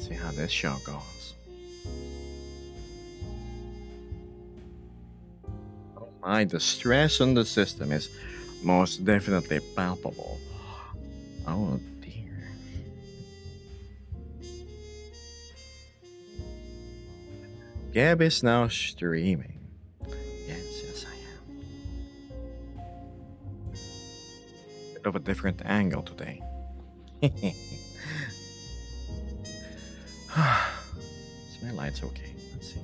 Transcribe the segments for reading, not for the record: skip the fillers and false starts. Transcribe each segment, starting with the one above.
See how this show goes. Oh my, the stress on the system is most definitely palpable. Oh dear. Gab is now streaming. Yes, I am. Bit of a different angle today. Is my lights okay? Let's see.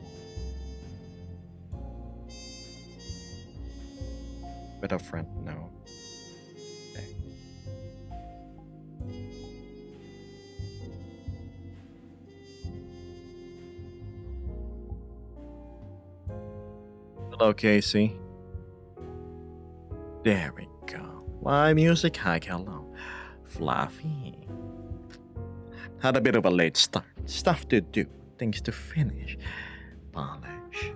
Bit up front, no. Okay. Hello, Casey. There we go. Why music hike? Hello. Fluffy. Had a bit of a late start. Stuff to do, things to finish. Polish.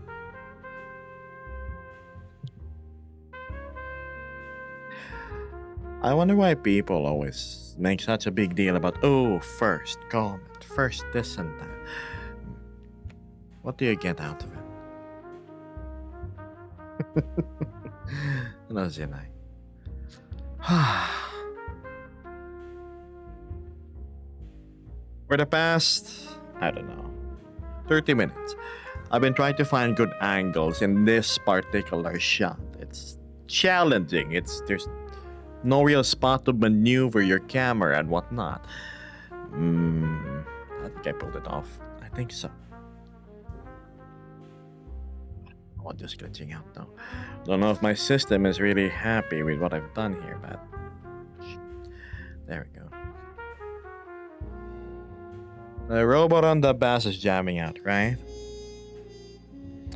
I wonder why people always make such a big deal about, oh, first comment, first this and that. What do you get out of it? Ano sila? For the past, I don't know, 30 minutes, I've been trying to find good angles in this particular shot. It's challenging. There's no real spot to maneuver your camera and whatnot. I think I pulled it off. I think so. Oh, just glitching out though. Don't know if my system is really happy with what I've done here, but there we go. The robot on the bass is jamming out, right?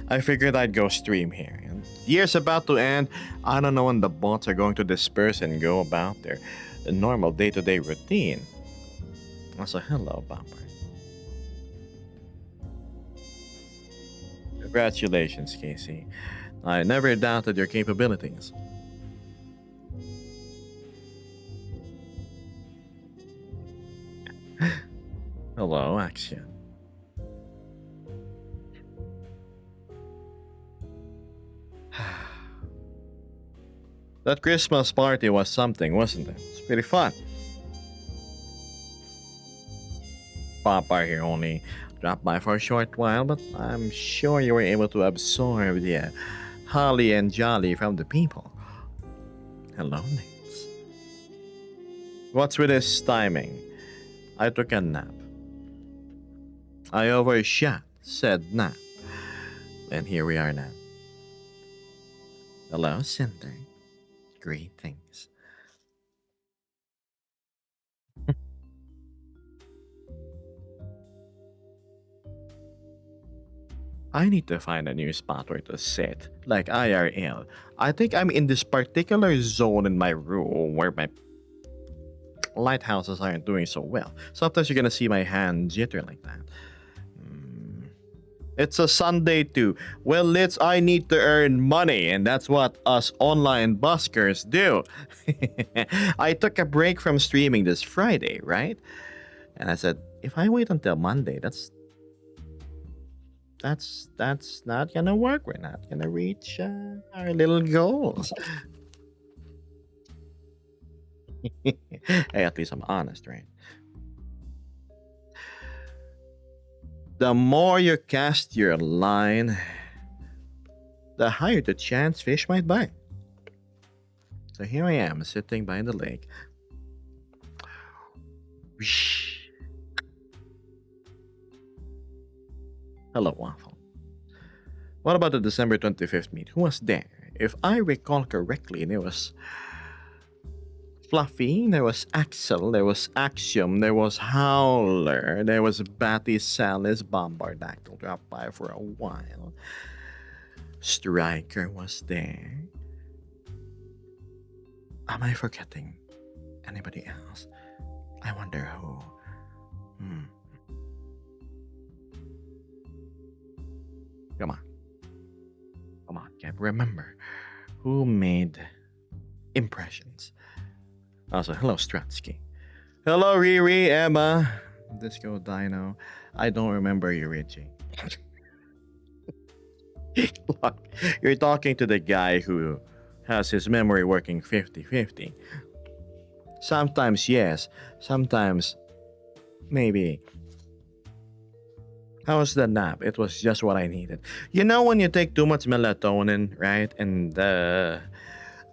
I figured I'd go stream here. And year's about to end. I don't know when the bots are going to disperse and go about their normal day-to-day routine. Also, hello, Bumper. Congratulations, Casey. I never doubted your capabilities. Hello, Action. That Christmas party was something, wasn't it? It's pretty fun. Papa here only dropped by for a short while, but I'm sure you were able to absorb the holly and jolly from the people. Hello, Nates. What's with this timing? I took a nap. I overshot, said nap. And here we are now. Hello, Cinder. Greetings. I need to find a new spot where to sit, like IRL. I think I'm in this particular zone in my room where my lighthouses aren't doing so well. Sometimes you're gonna see my hand jitter like that. It's a Sunday too. Well, I need to earn money, and that's what us online buskers do. I took a break from streaming this Friday, right? And I said, if I wait until Monday, that's not gonna work. We're not gonna reach our little goals. Hey, at least I'm honest, right? The more you cast your line, the higher the chance fish might bite. So here I am, sitting by the lake. Hello, Waffle. What about the December 25th meet? Who was there? If I recall correctly, there was Fluffy, there was Axel, there was Axiom, there was Howler, there was Batty Salis, Bombardactyl dropped by for a while. Striker was there. Am I forgetting anybody else? I wonder who. Come on. Come on, Kev. Remember who made impressions. Also, hello, Stratsky. Hello, Riri, Emma. Disco Dino. I don't remember you, Richie. Look, you're talking to the guy who has his memory working 50-50. Sometimes yes, sometimes maybe. How was the nap? It was just what I needed. You know when you take too much melatonin, right? And the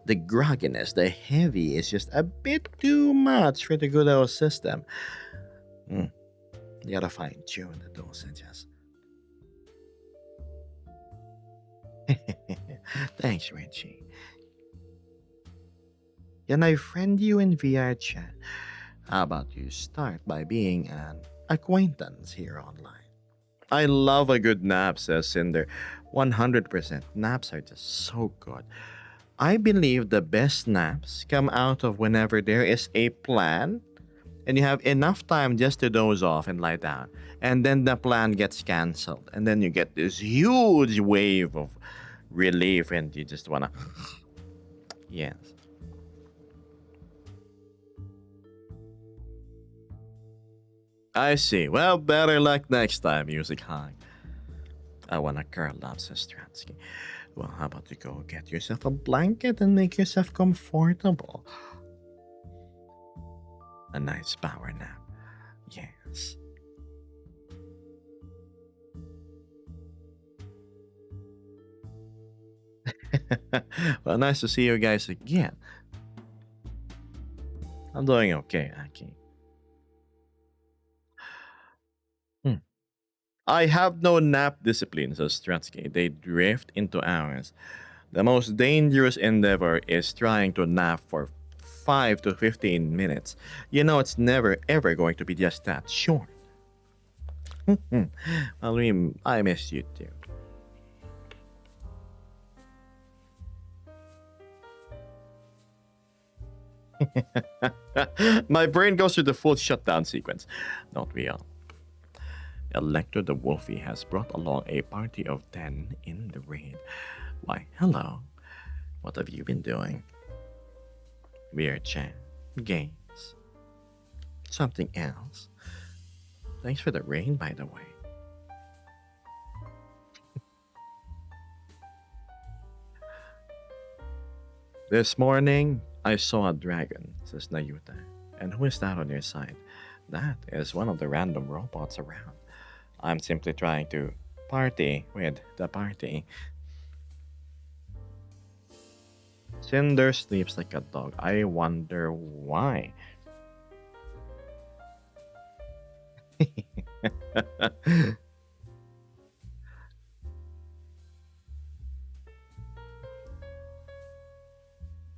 grogginess, the heavy is just a bit too much for the good old system. Mm, you gotta fine tune the dosages. Thanks, Richie. Can I friend you in VR chat? How about you start by being an acquaintance here online? I love a good nap, says Cinder. 100%. Naps are just so good. I believe the best naps come out of whenever there is a plan and you have enough time just to doze off and lie down. And then the plan gets cancelled. And then you get this huge wave of relief and you just wanna. Yes. I see. Well, better luck next time, Music High. I wanna curl up, says Stransky. Well, how about you go get yourself a blanket and make yourself comfortable? A nice power nap. Yes. Well, nice to see you guys again. I'm doing okay, Aki. Hmm. I have no nap discipline, says Stransky. They drift into hours. The most dangerous endeavor is trying to nap for 5 to 15 minutes. You know, it's never ever going to be just that short. I miss you too. My brain goes through the full shutdown sequence. Don't we all? Electro the Wolfie has brought along a party of 10 in the raid. Why, hello. What have you been doing? Weird chat. Games. Something else. Thanks for the rain, by the way. This morning, I saw a dragon, says Nayuta. And who is that on your side? That is one of the random robots around. I'm simply trying to party with the party. Cinder sleeps like a dog. I wonder why.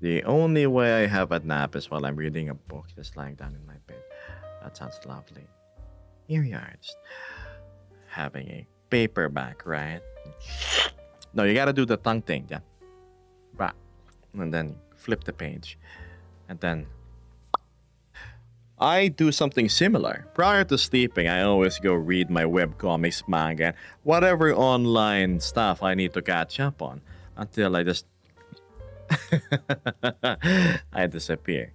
The only way I have a nap is while I'm reading a book just lying down in my bed. That sounds lovely. Here you are, just having a paperback, right? No, you gotta do the tongue thing, yeah. Bah. And then flip the page. And then I do something similar. Prior to sleeping, I always go read my webcomics, manga, whatever online stuff I need to catch up on until I just I disappear.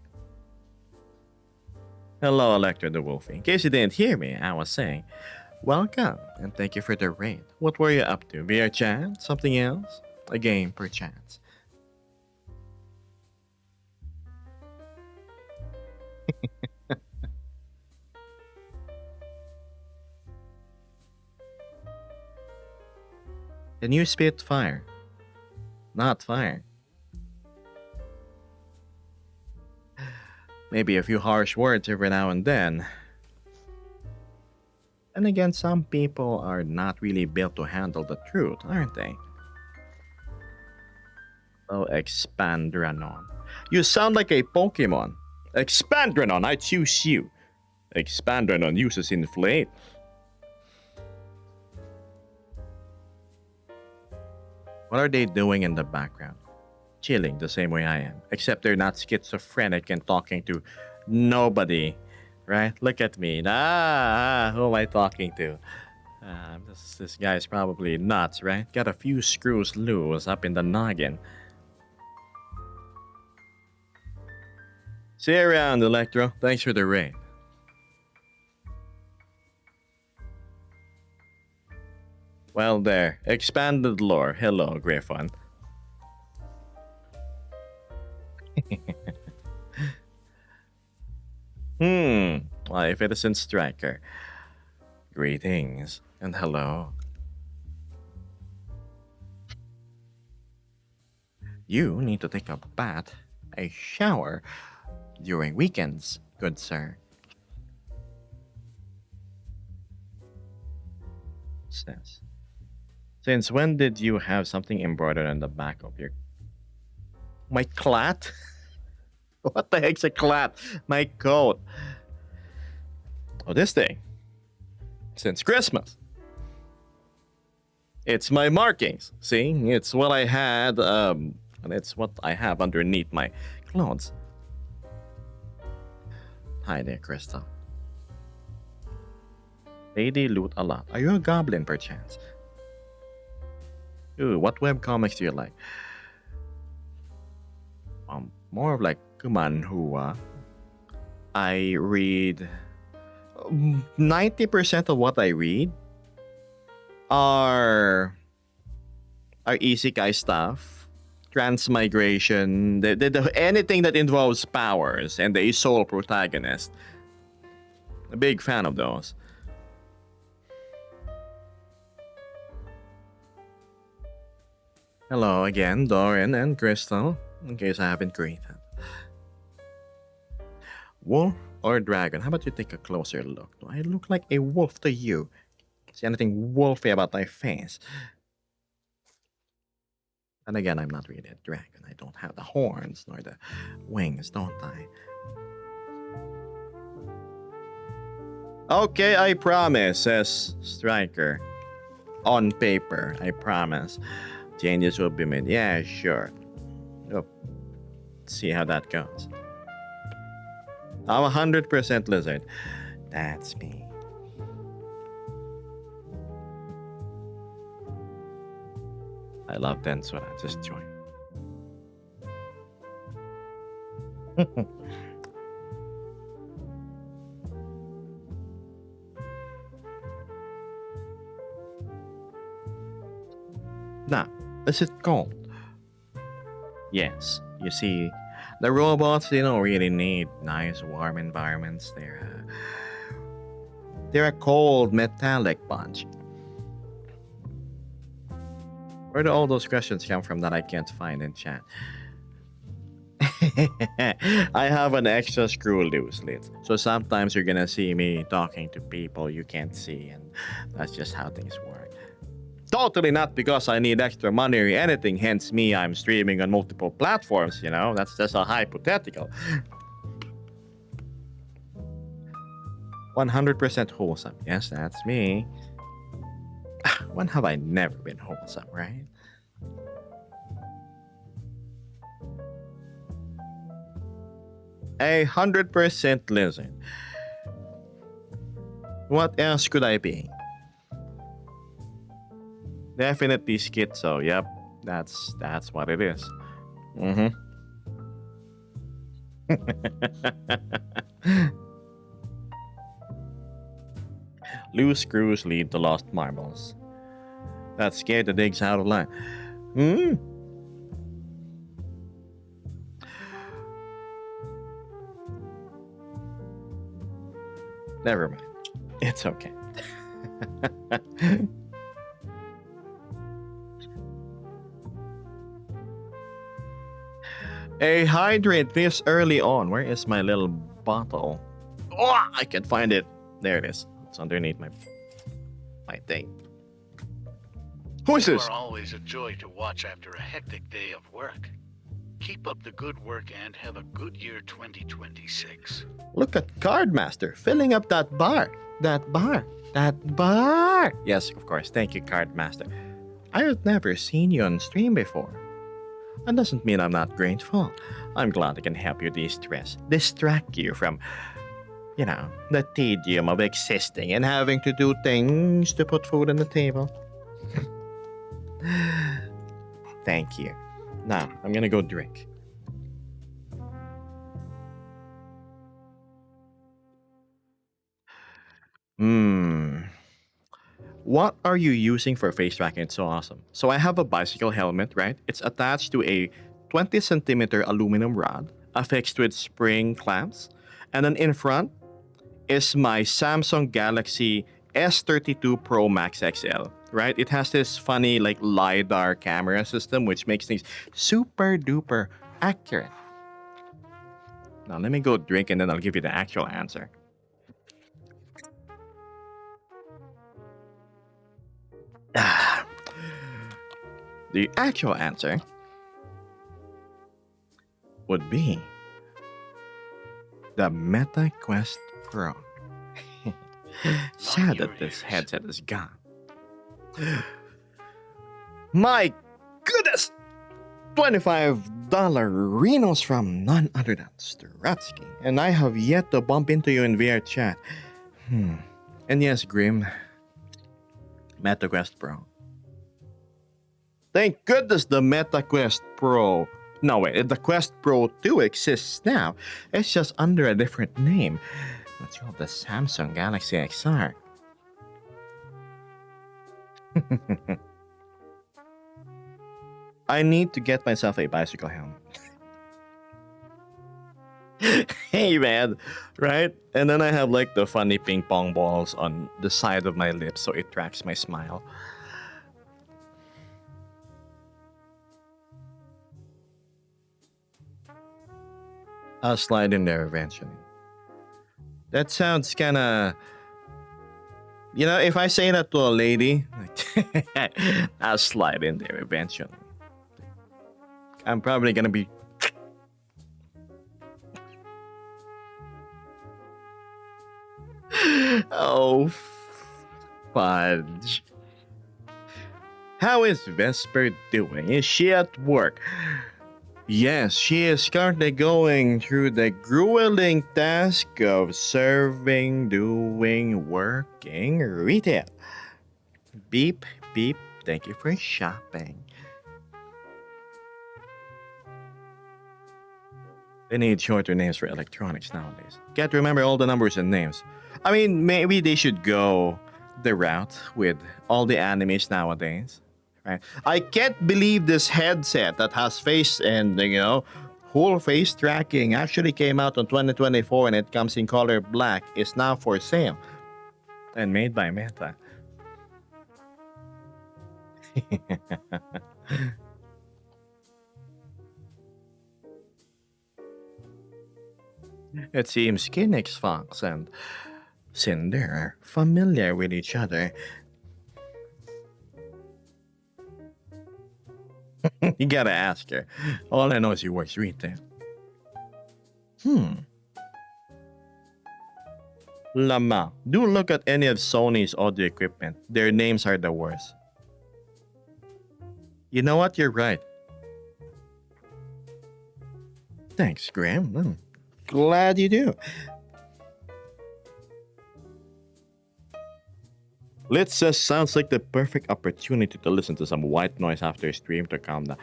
Hello, Electro the Wolfie. In case you didn't hear me, I was saying, welcome and thank you for the raid. What were you up to? VR chat? Something else? A game, perchance. Can you spit fire? Not fire. Maybe a few harsh words every now and then. And again, some people are not really built to handle the truth, aren't they? Oh, Expandranon. You sound like a Pokemon. Expandranon, I choose you. Expandranon uses inflate. What are they doing in the background? Chilling the same way I am, except they're not schizophrenic and talking to nobody, right? Look at me. Who am I talking to? This guy's probably nuts, right? Got a few screws loose up in the noggin. See you around, Electro. Thanks for the raid. Well, there. Expanded lore. Hello, Griffon. Life Innocent Striker. Greetings and hello. You need to take a bath, a shower, during weekends, good sir. Says. Since when did you have something embroidered on the back of your my clat? What the heck's a clat? My coat. Oh, this thing. Since Christmas. It's my markings. See, it's what I had, and it's what I have underneath my clothes. Hi there, Crystal. Lady loot a lot. Are you a goblin, perchance? Ooh, what webcomics do you like? More of like manhua. I read 90% of what I read are isekai stuff, transmigration, anything that involves powers and a sole protagonist. A big fan of those. Hello again, Dorian and Crystal, in case I haven't greeted. Wolf or dragon? How about you take a closer look? Do I look like a wolf to you? See anything wolfy about my face? And again, I'm not really a dragon. I don't have the horns nor the wings, don't I? Okay, I promise, says Striker. On paper, I promise. Changes will be made. Yeah, sure. Oh, see how that goes. I'm 100% lizard. That's me. I love Tensura. Just join. Now, is it cold? Yes. You see, the robots, they don't really need nice warm environments. They're a cold metallic bunch. Where do all those questions come from that I can't find in chat? I have an extra screw loose lid, so sometimes you're gonna see me talking to people you can't see, and that's just how things work. Totally not because I need extra money or anything, hence me, I'm streaming on multiple platforms, you know? That's just a hypothetical. 100% wholesome. Yes, that's me. When have I never been wholesome, right? A 100% lizard. What else could I be? Definitely schizo. Yep, that's what it is. Mm-hmm. Loose screws lead to lost marbles. That scared the digs out of line. Hmm. Never mind. It's okay. A hydrate this early on. Where is my little bottle? Oh, I can find it. There it is. It's underneath my thing. Who is You this? are always a joy to watch after a hectic day of work. Keep up the good work and have a good year 2026. Look at Cardmaster filling up that bar. That bar. That bar. Yes, of course. Thank you, Cardmaster. I've never seen you on stream before. That doesn't mean I'm not grateful. I'm glad I can help you de-stress, distract you from, the tedium of existing and having to do things to put food on the table. Thank you. Now, I'm gonna go drink. Hmm. What are you using for face tracking? It's so awesome. So I have a bicycle helmet, right? It's attached to a 20 centimeter aluminum rod affixed with spring clamps. And then in front is my Samsung Galaxy S32 Pro Max XL, right? It has this funny like LiDAR camera system which makes things super duper accurate. Now let me go drink and then I'll give you the actual answer. The actual answer would be the Meta Quest Pro. Sad that this headset is gone. My goodness! $25 Renos from none other than Stratsky. And I have yet to bump into you in VR chat. And yes, Grim. MetaQuest Pro. Thank goodness the MetaQuest Pro. No, wait, the Quest Pro 2 exists now. It's just under a different name. Let's call the Samsung Galaxy XR. I need to get myself a bicycle helmet. Hey man, right? And then I have like the funny ping pong balls on the side of my lips so it tracks my smile. I'll slide in there eventually. That sounds kinda... You know, if I say that to a lady, I'll slide in there eventually. I'm probably gonna be... Oh, fudge. How is Vesper doing? Is she at work? Yes, she is currently going through the grueling task of serving, doing, working retail. Beep, beep, thank you for shopping. They need shorter names for electronics nowadays. Can't remember all the numbers and names. I mean, maybe they should go the route with all the animes nowadays. Right? I can't believe this headset that has face and, whole face tracking actually came out in 2024 and it comes in color black is now for sale and made by Meta. It seems Kinix Fox and Cinder are familiar with each other. You gotta ask her. All I know is he works retail. Lama, do look at any of Sony's audio equipment. Their names are the worst. You know what? You're right. Thanks, Graham. Glad you do. Let's just sounds like the perfect opportunity to listen to some white noise after stream to calm down.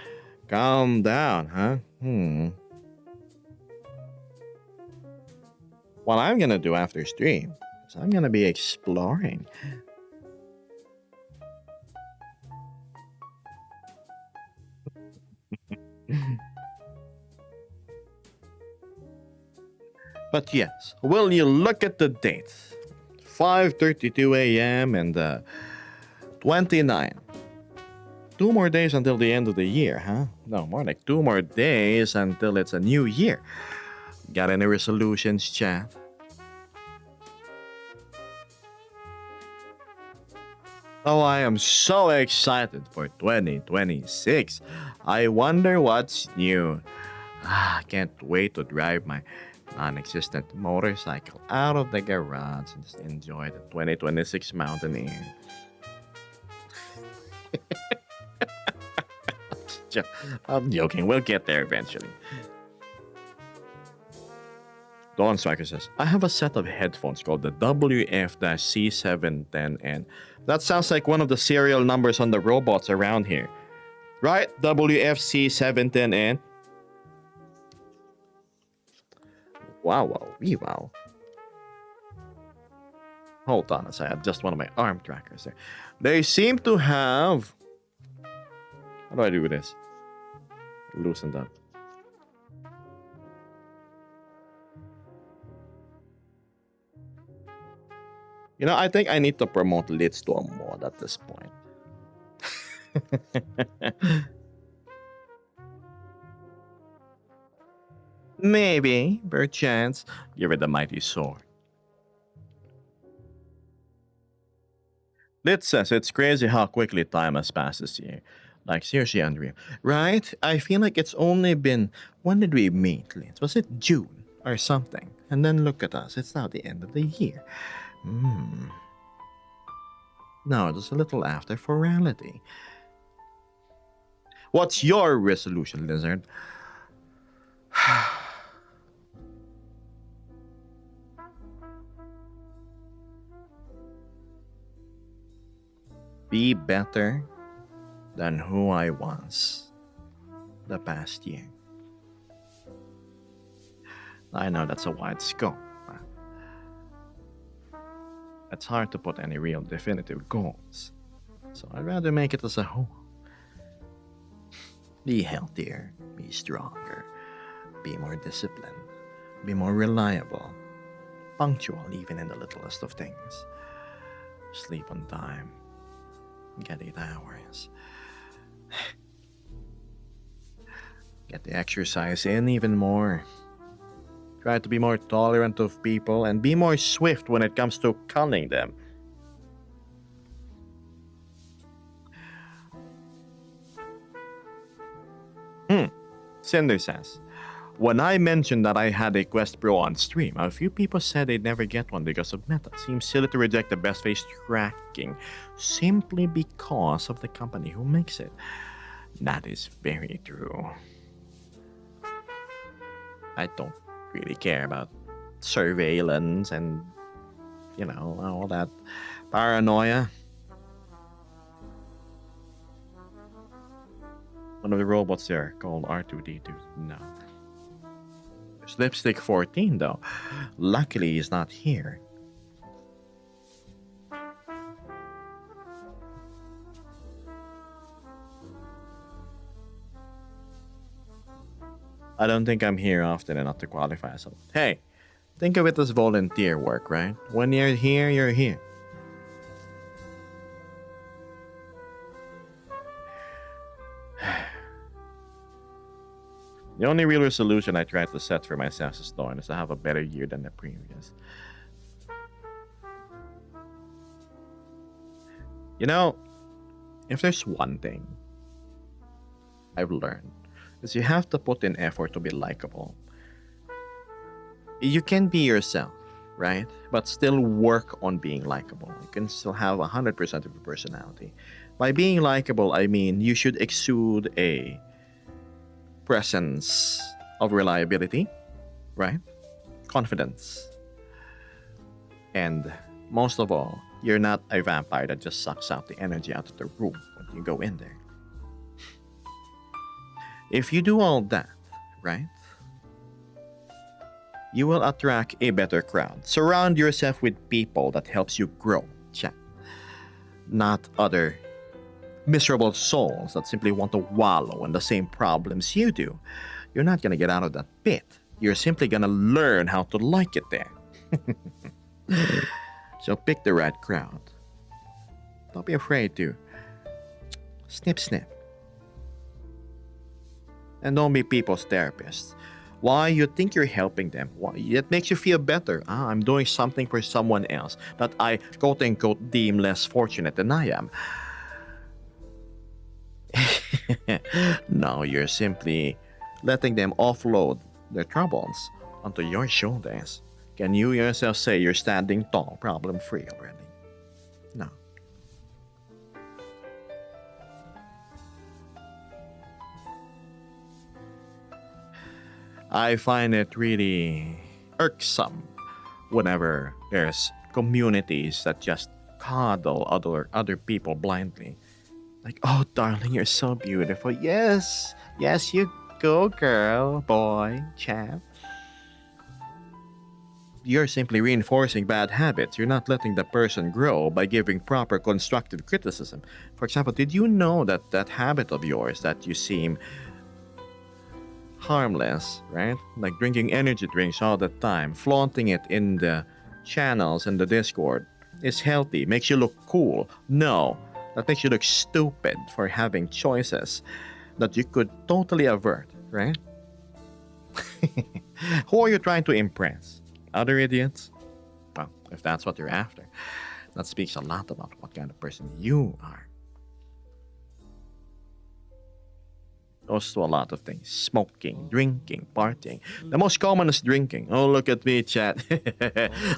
Calm down, huh? What I'm gonna do after stream is I'm gonna be exploring. But yes, will you look at the dates? 5:32 a.m. and 29. 2 more days until the end of the year, huh? No, more like 2 more days until it's a new year. Got any resolutions, chat? Oh, I am so excited for 2026. I wonder what's new. Can't wait to drive my non-existent motorcycle out of the garage and just enjoy the 2026 mountain air. I'm joking. We'll get there eventually. Dawn Striker says, I have a set of headphones called the WF-C710N. That sounds like one of the serial numbers on the robots around here. Right? WF-C710N. Wow. Hold on a second. Just one of my arm trackers there. They seem to have. How do I do this? Loosen them. You know, I think I need to promote Lidstorm mod at this point. Maybe, perchance, give it the mighty sword. Lit says it's crazy how quickly time has passed this year. Like, seriously, unreal. Right? I feel like it's only been. When did we meet, Lit? Was it June or something? And then look at us. It's now the end of the year. Hmm. No, it was a little after formality. What's your resolution, Lizard? Be better than who I was the past year. I know that's a wide scope, but it's hard to put any real definitive goals. So I'd rather make it as a whole. Be healthier, be stronger, be more disciplined, be more reliable, punctual even in the littlest of things. Sleep on time, get 8 hours. Get the exercise in even more. Try to be more tolerant of people and be more swift when it comes to culling them. Cinder says, when I mentioned that I had a Quest Pro on stream, a few people said they'd never get one because of Meta. Seems silly to reject the best face tracking simply because of the company who makes it. That is very true. I don't really care about surveillance and, you know, all that paranoia. One of the robots there called R2D2. No. There's Lipstick 14 though. Luckily he's not here. I don't think I'm here often enough to qualify. So, hey, think of it as volunteer work, right? When you're here, you're here. The only real resolution I try to set for myself is to have a better year than the previous. You know, if there's one thing I've learned, is you have to put in effort to be likable. You can be yourself, right? But still work on being likable. You can still have 100% of your personality. By being likable, I mean you should exude a presence of reliability, right? Confidence. And most of all, you're not a vampire that just sucks out the energy out of the room when you go in there. If you do all that, right? You will attract a better crowd. Surround yourself with people that helps you grow, chat. Not other miserable souls that simply want to wallow in the same problems you do. You're not gonna get out of that pit. You're simply gonna learn how to like it there. So pick the right crowd. Don't be afraid to snip snip. And don't be people's therapists. Why? You think you're helping them. Why? It makes you feel better. I'm doing something for someone else that I quote unquote deem less fortunate than I am. No, you're simply letting them offload their troubles onto your shoulders. Can you yourself say you're standing tall, problem free already? No. I find it really irksome whenever there's communities that just coddle other people blindly. Like, oh, darling, you're so beautiful. Yes, yes, you go, girl, boy, chap. you're simply reinforcing bad habits. You're not letting the person grow by giving proper constructive criticism. For example, did you know that that habit of yours that you seem harmless, right? Like drinking energy drinks all the time, flaunting it in the channels and the Discord is healthy, makes you look cool. No, that makes you look stupid for having choices that you could totally avert, right? Who are you trying to impress? Other idiots? Well, if that's what you're after, that speaks a lot about what kind of person you are. Goes to a lot of things: smoking, drinking, partying. The most common is drinking. Oh, look at me, chat.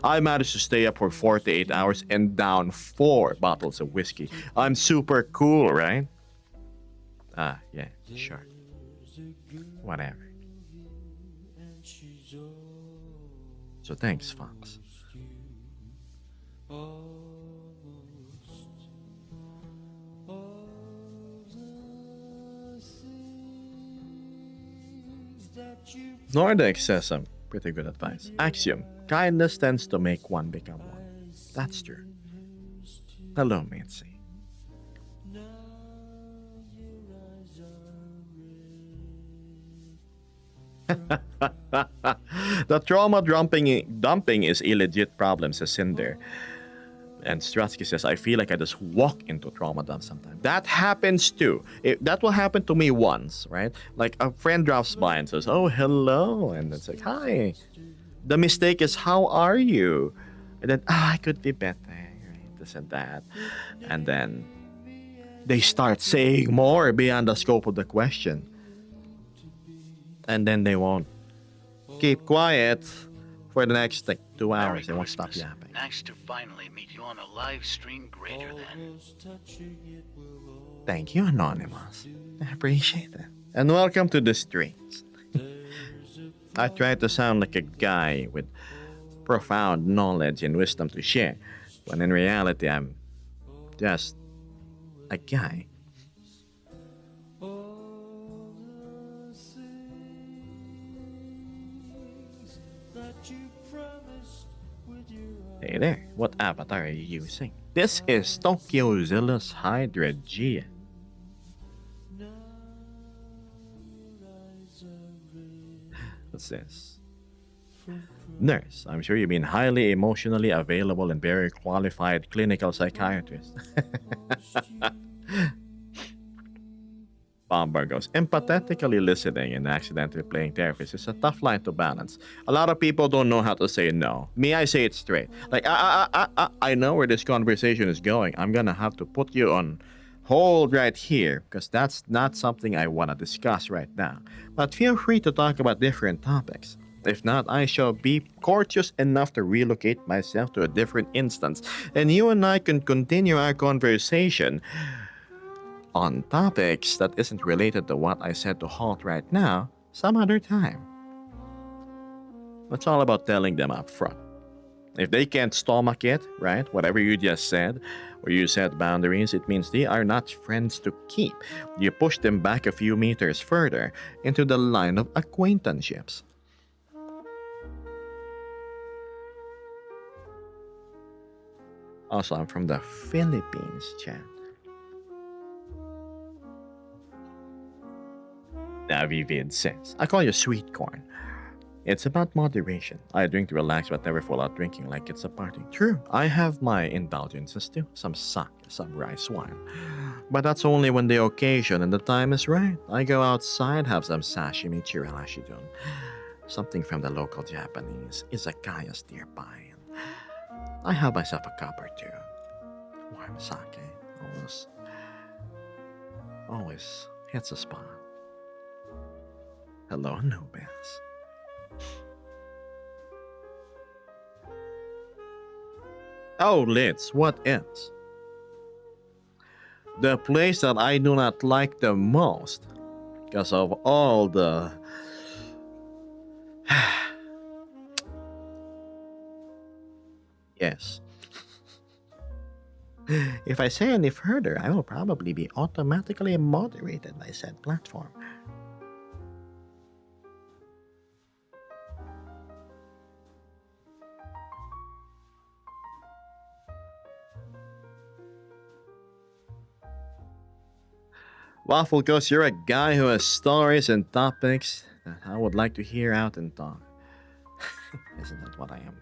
I managed to stay up for 48 hours and down 4 bottles of whiskey. I'm super cool, right? Ah, yeah, sure. Whatever. So thanks, Fox. Nordic says some pretty good advice. Axiom: kindness tends to make one become one. That's true. Hello, Mitzi. The trauma dumping is a legit problem, says Cinder. And Strutsky says, I feel like I just walk into trauma dump sometimes. That happens too. That will happen to me once, right? Like a friend drops by and says, oh, hello. And it's like, hi. The mistake is, how are you? And then, I could be better, right? This and that. And then they start saying more beyond the scope of the question. And then they won't keep quiet for the next like 2 Merry hours. They won't stop Christmas. yapping. Nice to finally meet you on a live stream greater than. Thank you, Anonymous. I appreciate it. And welcome to the streets. I try to sound like a guy with profound knowledge and wisdom to share, when in reality, I'm just a guy. Hey there, what avatar are you using? This is Tokyo Zilla's Hydra G. What's this? Nurse, I'm sure you've been highly emotionally available and very qualified clinical psychiatrist. Bomber goes, empathetically listening and accidentally playing therapist is a tough line to balance. A lot of people don't know how to say no. Me, I say it straight. Like, I know where this conversation is going. I'm gonna have to put you on hold right here because that's not something I want to discuss right now. But feel free to talk about different topics. If not, I shall be courteous enough to relocate myself to a different instance, and you and I can continue our conversation on topics that isn't related to what I said to Halt right now some other time. It's all about telling them up front. If they can't stomach it, right, whatever you just said, or you set boundaries, it means they are not friends to keep. You push them back a few meters further into the line of acquaintanceships. Also, I'm from the Philippines, chat. Vivid says, I call you sweet corn. It's about moderation. I drink to relax but never fall out drinking like it's a party. True, I have my indulgences too. Some sake, some rice wine. But that's only when the occasion and the time is right. I go outside, have some sashimi chirashidon. Something from the local Japanese izakayas nearby. And I have myself a cup or two. Warm sake. Always hits a spot. Hello, Anubis. Oh, Liz, what else? The place that I do not like the most because of all the yes. If I say any further, I will probably be automatically moderated by said platform. Waffle Ghost, you're a guy who has stories and topics that I would like to hear out and talk. Isn't that what I am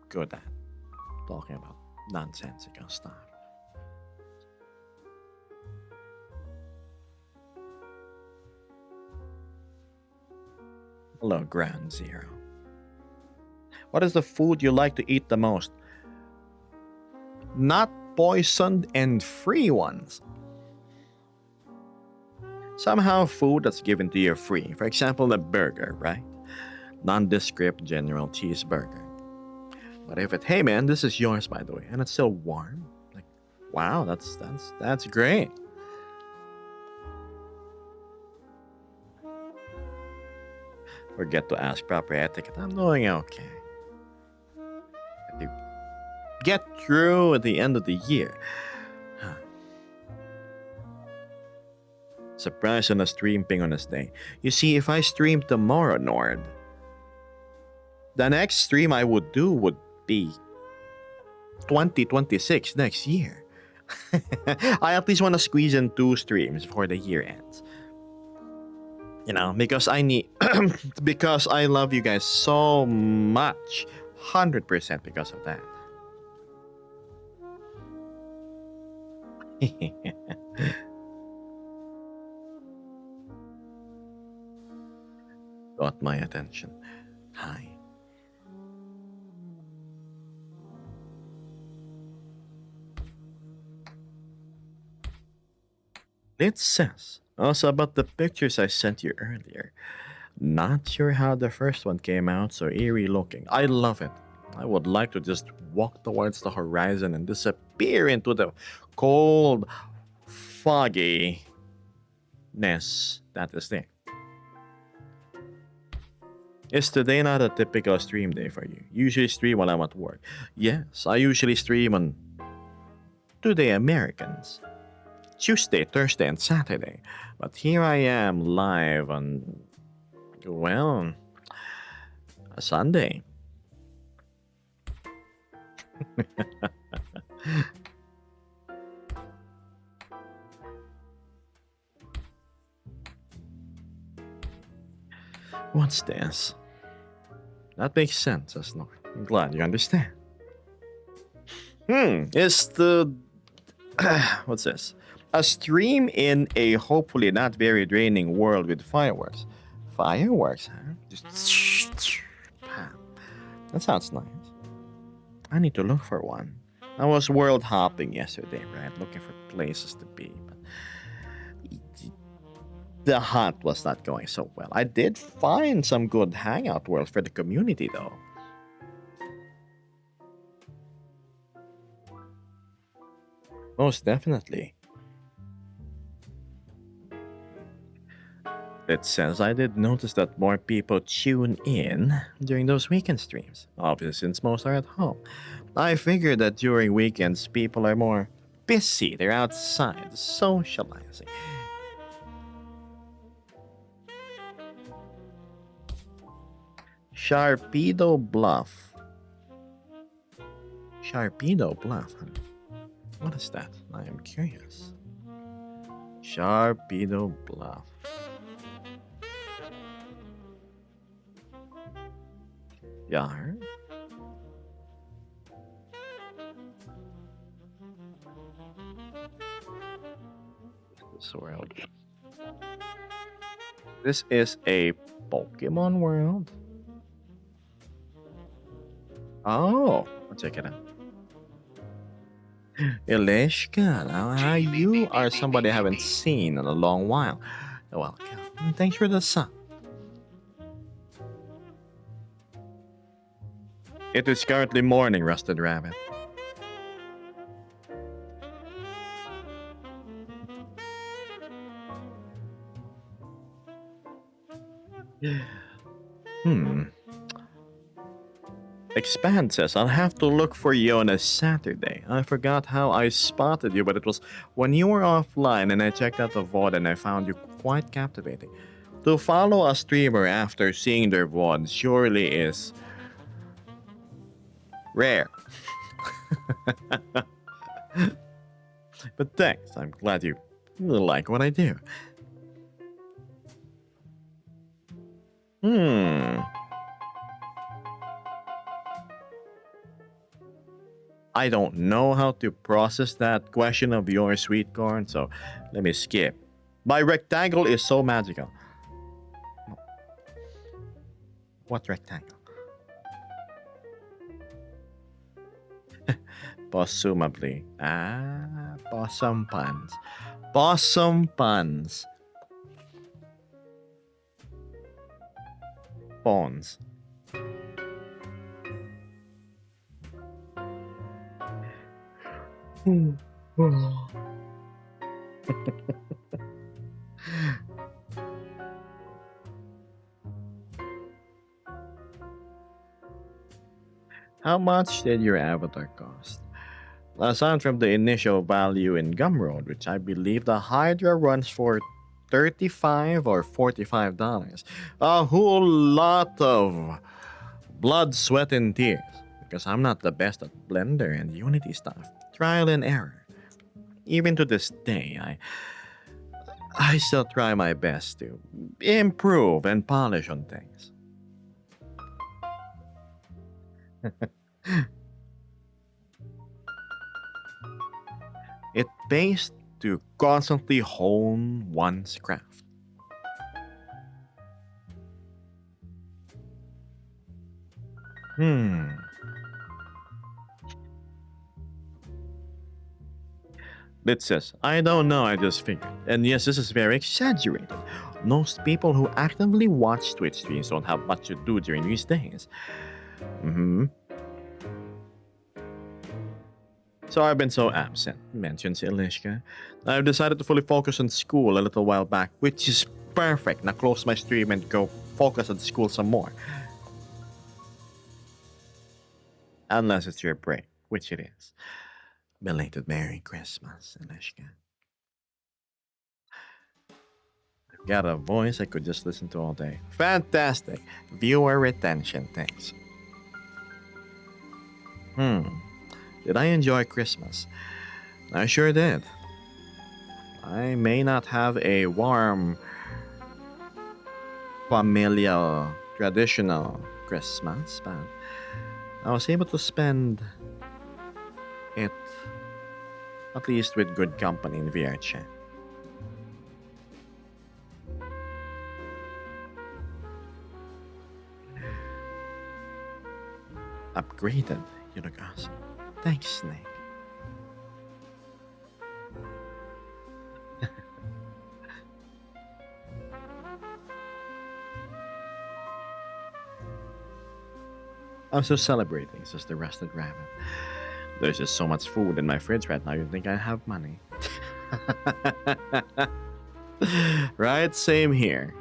good at? Talking about nonsensical stuff. Hello, Ground Zero. What is the food you like to eat the most? Not poisoned and free ones. Somehow food that's given to you free. For example, a burger, right? Nondescript general cheeseburger. But if it, hey man, this is yours by the way, and it's still warm, like, wow, that's great. Forget to ask proper etiquette. I'm doing okay. To get through at the end of the year. Huh. Surprise on a stream ping on this day. You see, if I stream tomorrow, Nord, the next stream I would do would be 2026 next year. I at least want to squeeze in 2 streams before the year ends. You know, because I need, because I love you guys so much. 100% because of that. Got my attention. Hi. It says also about the pictures I sent you earlier. Not sure how the first one came out, so eerie looking. I love it. I would like to just walk towards the horizon and disappear into the cold, fogginess that is there. Is today not a typical stream day for you? Usually stream while I'm at work. Yes, I usually stream on Today Americans. Tuesday, Thursday, and Saturday. But here I am live on, well, a Sunday. What's this? That makes sense, Asnor. I'm glad you understand. Is the. What's this? A stream in a hopefully not very draining world with fireworks. Fireworks, huh? Just. That sounds nice. I need to look for one. I was world hopping yesterday, right? Looking for places to be. But the hunt was not going so well. I did find some good hangout worlds for the community, though. Most definitely. It says I did notice that more people tune in during those weekend streams. Obviously, since most are at home. I figured that during weekends, people are more busy. They're outside socializing. Sharpedo Bluff. Sharpedo Bluff, huh? What is that? I am curious. Sharpedo Bluff. Yar. This world. This is a Pokemon world. Oh, I'll check it out. Ileshka, now you are somebody I haven't seen in a long while. Welcome. And thanks for the sub. It is currently morning, Rusted Rabbit. Expand says, I'll have to look for you on a Saturday. I forgot how I spotted you, but it was when you were offline and I checked out the VOD and I found you quite captivating. To follow a streamer after seeing their VOD surely is rare. But thanks, I'm glad you like what I do. Hmm. I don't know how to process that question of yours, sweet corn, so let me skip. My rectangle is so magical. What rectangle? Presumably. Ah, possum puns. Possum puns. Pawns. How much did your avatar cost? Aside from the initial value in Gumroad, which I believe the Hydra runs for 35 or $45. A whole lot of blood, sweat, and tears. Because I'm not the best at Blender and Unity stuff. Trial and error. Even to this day, I still try my best to improve and polish on things. It pays to constantly hone one's craft. Hmm. It says, I don't know, I just figured. And yes, this is very exaggerated. Most people who actively watch Twitch streams don't have much to do during these days. Hmm. So I've been so absent, mentions Ilishka. I've decided to fully focus on school a little while back, which is perfect. Now close my stream and go focus on school some more. Unless it's your break, which it is. Belated Merry Christmas, Ilishka. Got a voice I could just listen to all day. Fantastic. Viewer retention, thanks. Did I enjoy Christmas? I sure did. I may not have a warm, familial, traditional Christmas, but I was able to spend it at least with good company in VR chat. Upgraded. You look awesome. Thanks, Snake. I'm still celebrating, says the rusted rabbit. There's just so much food in my fridge right now, you'd think I have money. Right? Same here.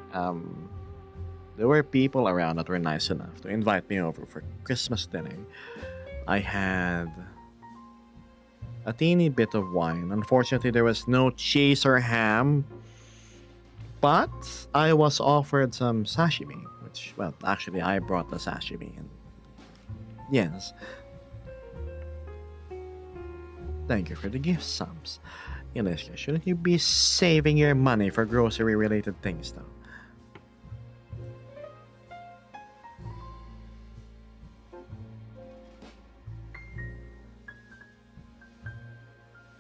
There were people around that were nice enough to invite me over for Christmas dinner. I had a teeny bit of wine. Unfortunately, there was no cheese or ham, but I was offered some sashimi, which, well, actually, I brought the sashimi. And yes. Thank you for the gift subs. Iliska, shouldn't you be saving your money for grocery related things, though?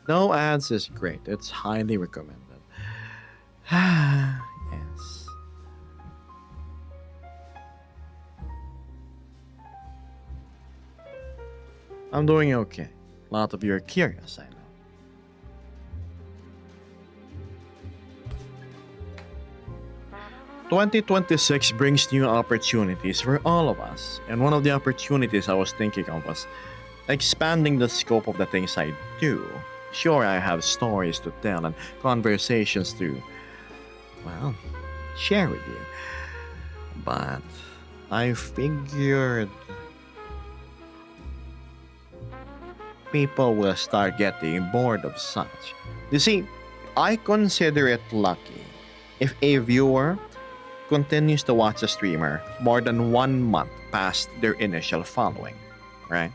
No ads is great. It's highly recommended. Yes. I'm doing okay. A lot of you are curious, I know. "2026 brings new opportunities for all of us, and one of the opportunities I was thinking of was expanding the scope of the things I do. Sure, I have stories to tell and conversations to, well, share with you. But I figured people will start getting bored of such. You see, I consider it lucky if a viewer continues to watch a streamer more than 1 month past their initial following, right?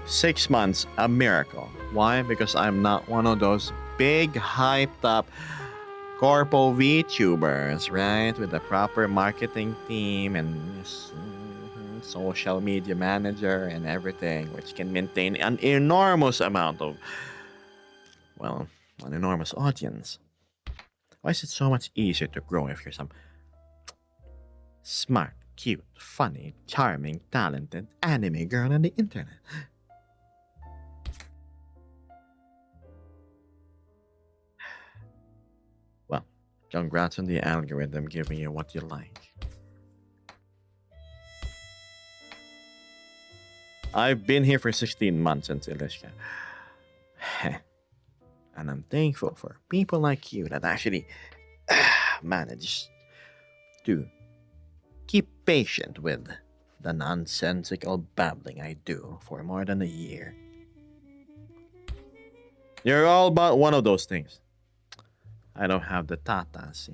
6 months, a miracle. Why? Because I'm not one of those big, hyped up corpo VTubers, right? With a proper marketing team and social media manager and everything, which can maintain an enormous amount of, well, an enormous audience. Why is it so much easier to grow if you're some smart, cute, funny, charming, talented anime girl on the internet? Well, congrats on the algorithm giving you what you like. I've been here for 16 months in Ilishka. And I'm thankful for people like you that actually manage to keep patient with the nonsensical babbling I do for more than a year. You're all but one of those things. I don't have the tatas.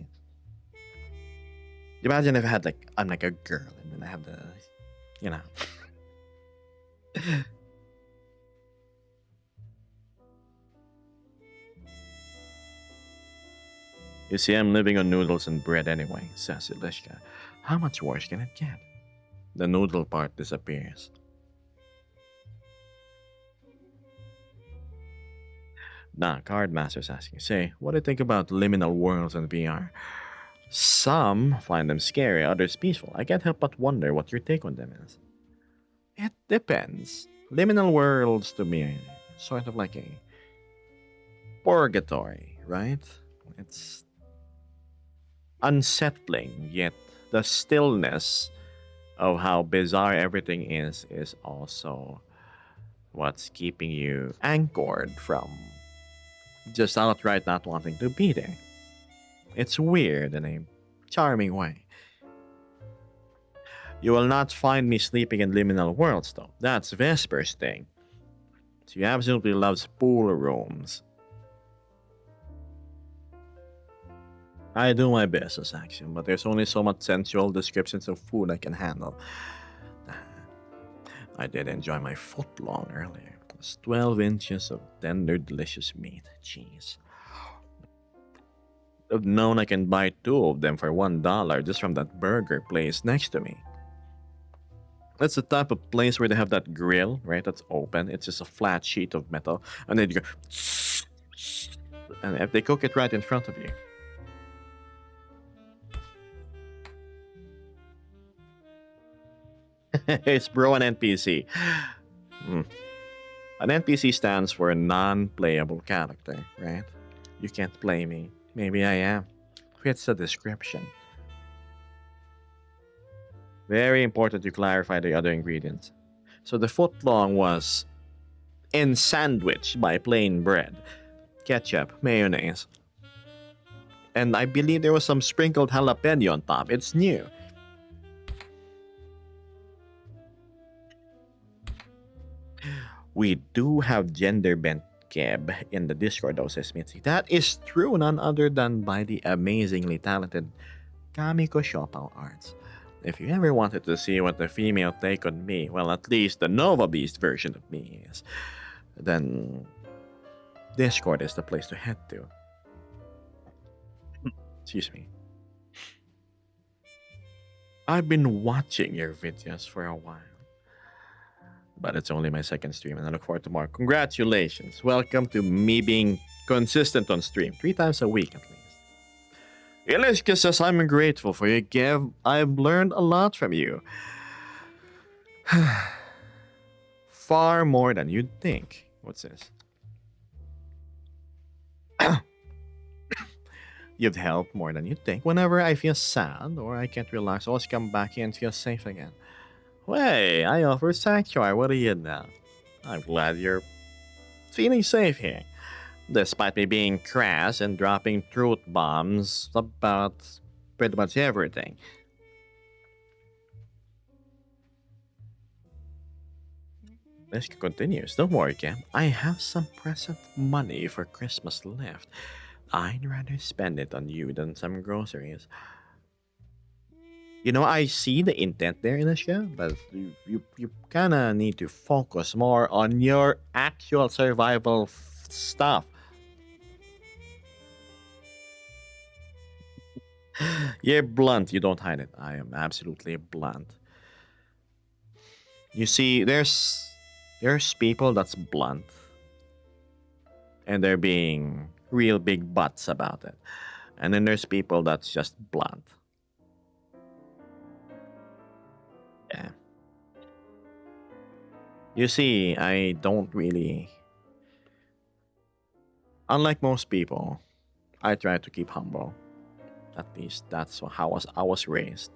Imagine if I had I'm like a girl and then I have the, you know. You see, I'm living on noodles and bread anyway, says Ilishka. How much worse can it get? The noodle part disappears. Nah, Cardmaster's asking, say, what do you think about liminal worlds in VR? Some find them scary, others peaceful. I can't help but wonder what your take on them is. It depends. Liminal worlds to me are sort of like a purgatory, right? It's unsettling, yet the stillness of how bizarre everything is also what's keeping you anchored from just outright not wanting to be there. It's weird in a charming way. You will not find me sleeping in liminal worlds, though. That's Vesper's thing. She absolutely loves pool rooms. I do my best as action, but there's only so much sensual descriptions of food I can handle. I did enjoy my footlong earlier. It was 12 inches of tender, delicious meat. Jeez. I've known I can buy two of them for $1 just from that burger place next to me. That's the type of place where they have that grill, right? That's open. It's just a flat sheet of metal, and then you go, and if they cook it right in front of you. It's bro an NPC. Hmm. An NPC stands for a non-playable character, right? You can't play me. Maybe I am. Fits the description. Very important to clarify the other ingredients. So the footlong was in sandwich by plain bread, ketchup, mayonnaise, and I believe there was some sprinkled jalapeno on top. It's new. We do have gender bent Keb in the Discord, though, says Mitzi. That is true, none other than by the amazingly talented Kamiko Shopao Arts. If you ever wanted to see what the female take on me, well, at least the Nova Beast version of me is, then Discord is the place to head to. Excuse me. I've been watching your videos for a while, but it's only my second stream, and I look forward to more. Congratulations. Welcome to me being consistent on stream, 3 times a week at least. Ilishka says, I'm grateful for you, Kev. I've learned a lot from you. Far more than you'd think. What's this? You've helped more than you'd think. Whenever I feel sad or I can't relax, I always come back here and feel safe again. Hey, I offer sanctuary. What do you know? I'm glad you're feeling safe here. Despite me being crass and dropping truth bombs about pretty much everything. This continues. Don't worry, Cam. I have some present money for Christmas left. I'd rather spend it on you than some groceries. I see the intent there, Alicia, but you kind of need to focus more on your actual survival stuff. You're blunt. You don't hide it. I am absolutely blunt. You see, there's people that's blunt, and they're being real big butts about it, and then there's people that's just blunt. Yeah. You see, I don't really. Unlike most people, I try to keep humble. At least that's how I was raised.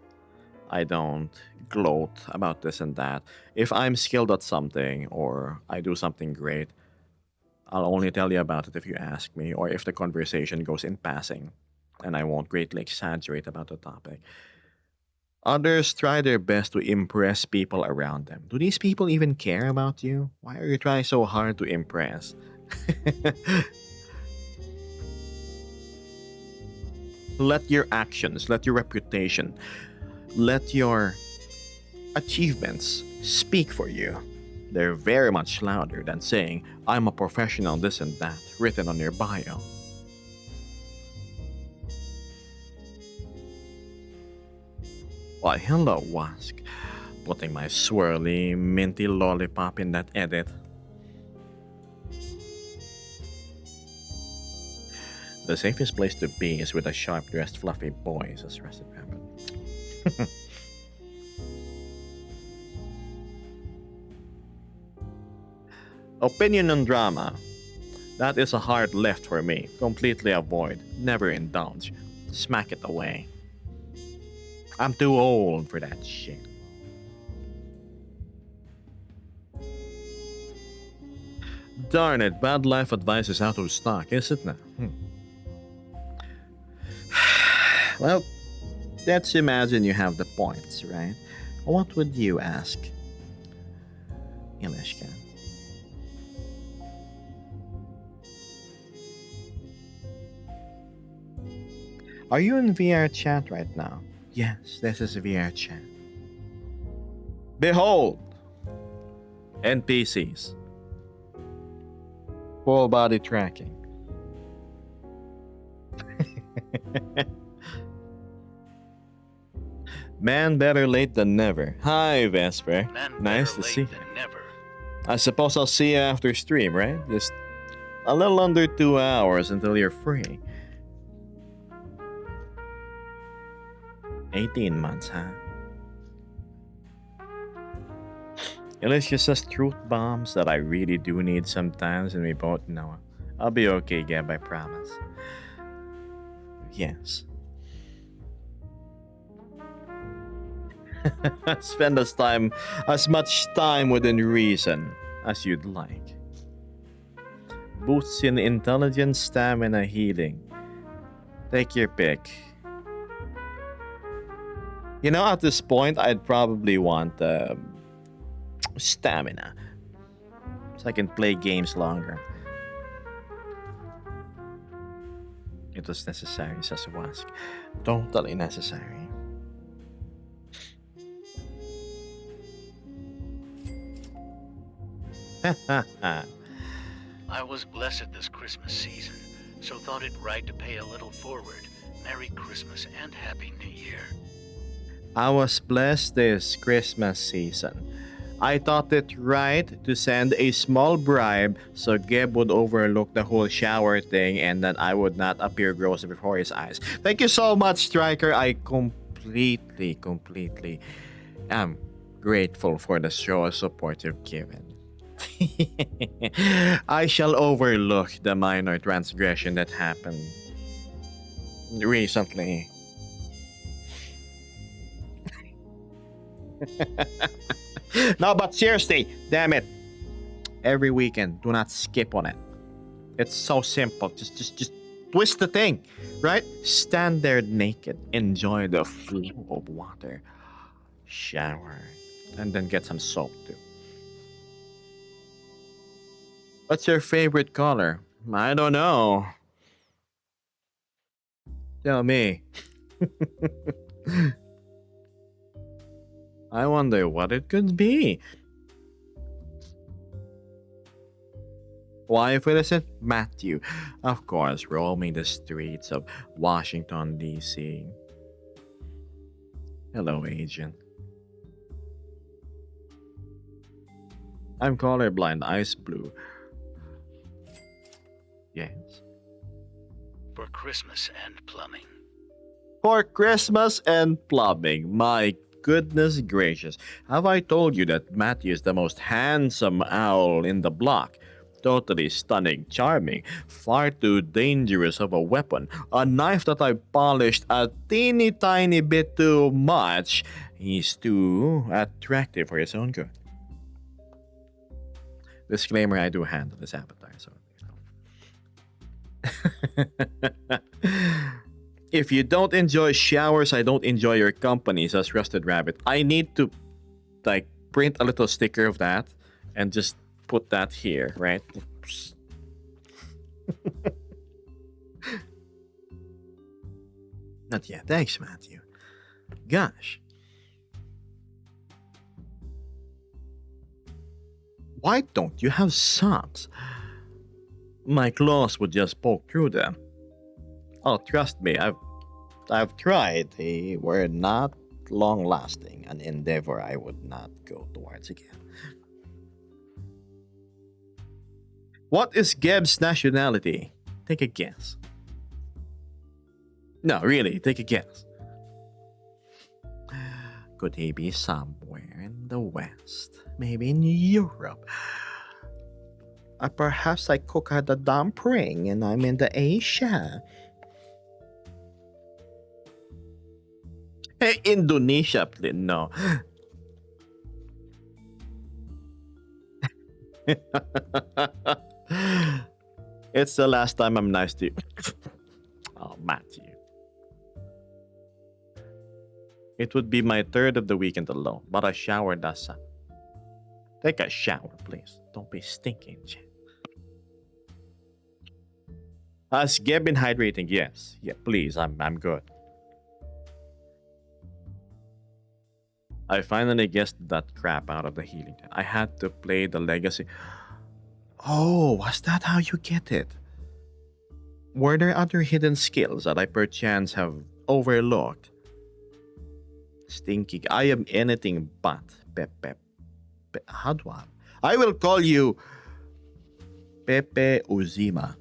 I don't gloat about this and that. If I'm skilled at something or I do something great, I'll only tell you about it if you ask me or if the conversation goes in passing, and I won't greatly exaggerate about the topic. Others try their best to impress people around them. Do these people even care about you? Why are you trying so hard to impress? Let your actions, let your reputation, let your achievements speak for you. They're very much louder than saying, I'm a professional, this and that, written on your bio. Why, hello, Wask. Putting my swirly, minty lollipop in that edit. The safest place to be is with a sharp dressed, fluffy boy, says Rusted Rabbit. Opinion on drama. That is a hard left for me. Completely avoid. Never indulge. Smack it away. I'm too old for that shit. Darn it, bad life advice is out of stock, is it now? Well, let's imagine you have the points, right? What would you ask, Ilishka? Are you in VR chat right now? Yes, this is VR chat. Behold! NPCs. Full body tracking. Man, better late than never. Hi, Vesper. Man, Nice better to see late you. than never. I suppose I'll see you after stream, right? Just a little under 2 hours until you're free. 18 months, huh? Alicia says truth bombs that I really do need sometimes, and we both know. I'll be okay, Gab, I promise. Yes. Spend as much time within reason as you'd like. Boosts in intelligence, stamina, healing. Take your pick. At this point, I'd probably want stamina, so I can play games longer. It was necessary, says Wask. Totally necessary. I was blessed this Christmas season, so thought it right to pay a little forward. Merry Christmas and Happy New Year. I was blessed this Christmas season. I thought it right to send a small bribe so Geb would overlook the whole shower thing and that I would not appear gross before his eyes. Thank you so much, Striker. I completely am grateful for the show of support you've given. I shall overlook the minor transgression that happened recently. No, but seriously, damn it. Every weekend, do not skip on it. It's so simple. Just twist the thing, right? Stand there naked, enjoy the flow of water, shower, and then get some soap too. What's your favorite color? I don't know. Tell me. I wonder what it could be. Why, if it isn't Matthew, of course, roaming the streets of Washington, D.C. Hello, agent. I'm colorblind, ice blue. Yes. For Christmas and plumbing. For Christmas and plumbing. My goodness gracious. Have I told you that Matthew is the most handsome owl in the block? Totally stunning, charming, far too dangerous of a weapon. A knife that I polished a teeny tiny bit too much. He's too attractive for his own good. Disclaimer, I do handle this avatar, so if you don't enjoy showers, I don't enjoy your company, says Rusted Rabbit. I need to like print a little sticker of that and just put that here, right? Not yet. Thanks, Matthew. Gosh. Why don't you have socks? My claws would just poke through them. Oh, trust me, I've tried. They were not long lasting, an endeavor I would not go towards again. What is Geb's nationality? Take a guess. No, really, take a guess. Could he be somewhere in the West? Maybe in Europe? Perhaps I cook her the dumpling and I'm in the Asia. Hey, Indonesia, please. No. It's the last time I'm nice to you. Oh, Matthew. It would be my third of the weekend alone, but a shower does something. Take a shower, please. Don't be stinking, Jen. Has Geb been hydrating? Yes. Yeah, please. I'm good. I finally guessed that crap out of the healing. I had to play the legacy. Oh, was that how you get it? Were there other hidden skills that I perchance have overlooked? Stinky. I am anything but Pepe. How do I will call you Pepe Uzima.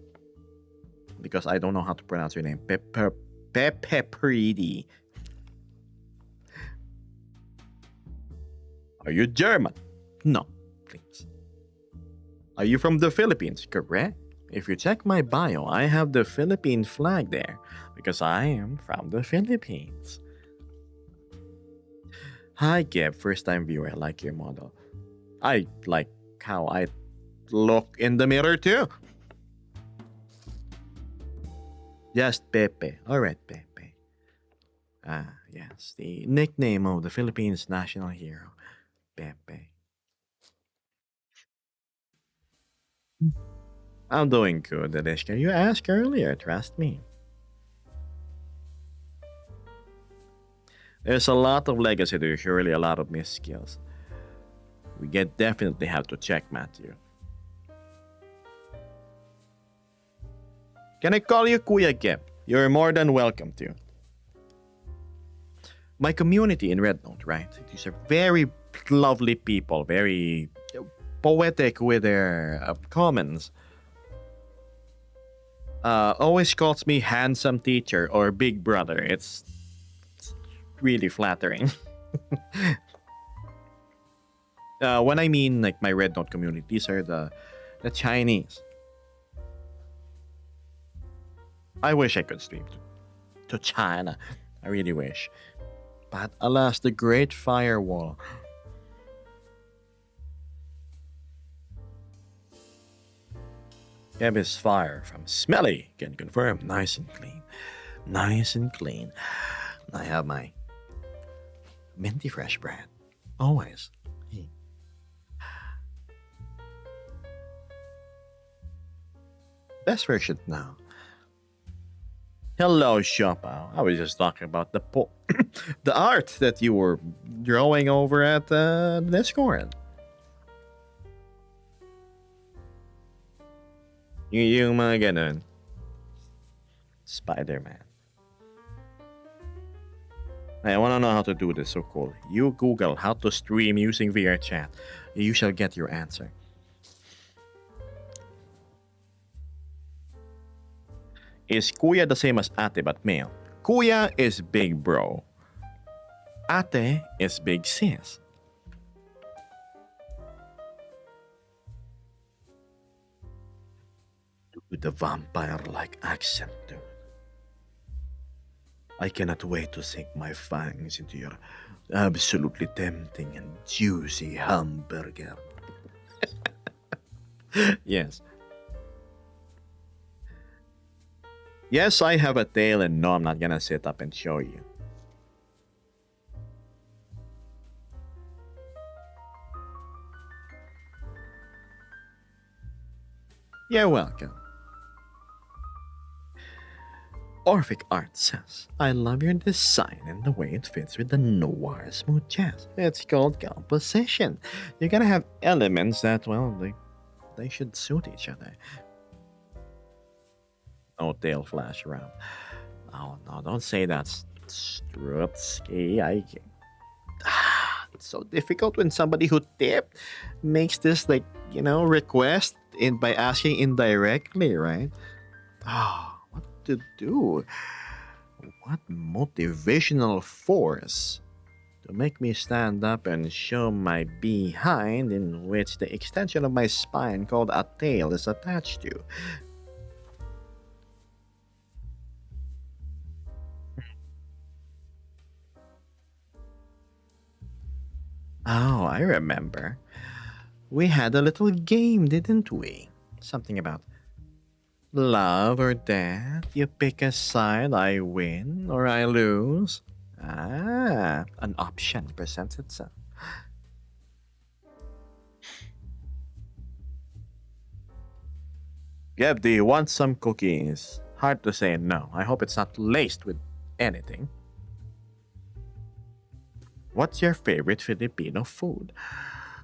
Because I don't know how to pronounce your name. Pepe Pretty. Are you German? No, please. Are you from the Philippines? Correct. If you check my bio, I have the Philippine flag there because I am from the Philippines. Hi, Geb, first time viewer. I like your model. I like how I look in the mirror too. Just Pepe. Alright, Pepe. Ah, yes, the nickname of the Philippines national hero, Pepe. I'm doing good, Adishka. You asked earlier, trust me. There's a lot of legacy there, surely a lot of missed skills. We definitely have to check Matthew. Can I call you Kuya Geb? You're more than welcome to. My community in Red Note, right? These are very lovely people, very poetic with their comments. Always calls me handsome teacher or big brother. It's really flattering. When I mean like my Red Note community, these are the Chinese. I wish I could stream to China. I really wish. But alas, the Great Firewall. Geb is fire from Smelly. Can confirm. Nice and clean. Nice and clean. I have my minty fresh bread. Always. Best version now. Hello, Shopao. I was just talking about the the art that you were drawing over at Discord. Yung mga ganun. Spider-Man. I want to know how to do this, so cool. You Google how to stream using VR chat. You shall get your answer. Is Kuya the same as Ate but male? Kuya is big bro. Ate is big sis. With the vampire-like accent, dude. I cannot wait to sink my fangs into your absolutely tempting and juicy hamburger. Yes. Yes, I have a tail, and no, I'm not gonna sit up and show you. You're welcome. Orphic Art says, I love your design and the way it fits with the noir smooth jazz. It's called composition. You gotta have elements that, well, they should suit each other. No tail flash around. Oh no, don't say that, Strupski. It's so difficult when somebody who tipped makes this, like, request by asking indirectly, right? What to do? What motivational force to make me stand up and show my behind, in which the extension of my spine called a tail is attached to? Oh, I remember. We had a little game, didn't we? Something about love or death. You pick a side, I win or I lose. An option presents itself. Gab, do you want some cookies? Hard to say no. I hope it's not laced with anything. What's your favorite Filipino food?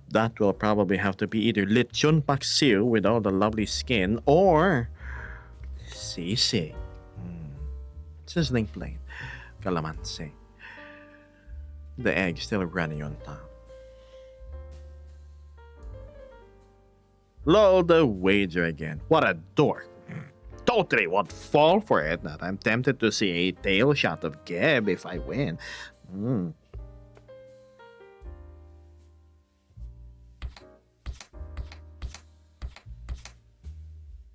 That will probably have to be either lechon paksiw with all the lovely skin or sisig. Sizzling plain. Calamansi. The egg still runny on top. Lol, the wager again. What a dork. Totally won't fall for it. That I'm tempted to see a tail shot of Geb if I win.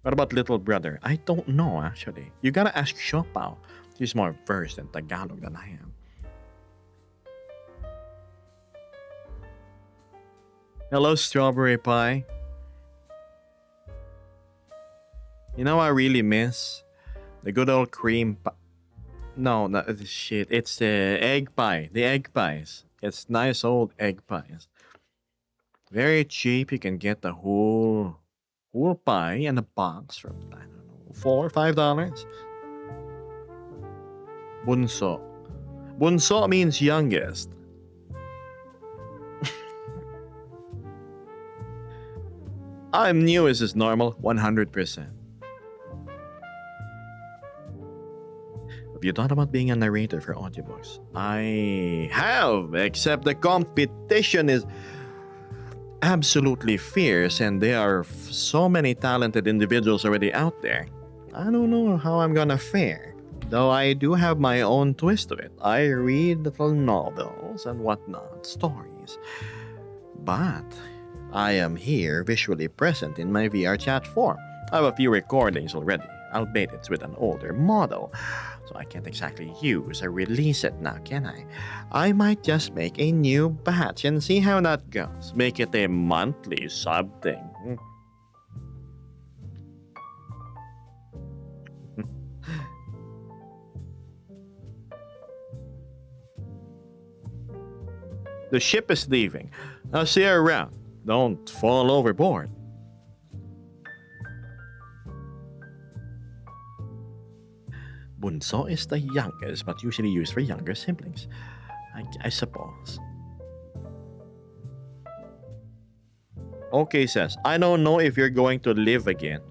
What about little brother? I don't know, actually. You gotta ask Shopao. He's more versed in Tagalog than I am. Hello, strawberry pie. You know, I really miss the good old cream pie. No, shit. It's the egg pie. The egg pies. It's nice old egg pies. Very cheap. You can get the whole pie in a box from, I don't know, $4 or $5. Bunso. Bunso means youngest. I'm new as is normal, 100%. Have you thought about being a narrator for audiobooks? I have, except the competition is absolutely fierce and there are so many talented individuals already out there. I don't know how I'm gonna fare, though I do have my own twist to it. I read little novels and whatnot, stories. But I am here visually present in my VR chat form. I have a few recordings already, albeit it's with an older model, so I can't exactly use or release it now, can I? I might just make a new batch and see how that goes. Make it a monthly sub thing. The ship is leaving. I'll see you around. Don't fall overboard. Bunso is the youngest, but usually used for younger siblings. I suppose. Okay, says, I don't know if you're going to live again.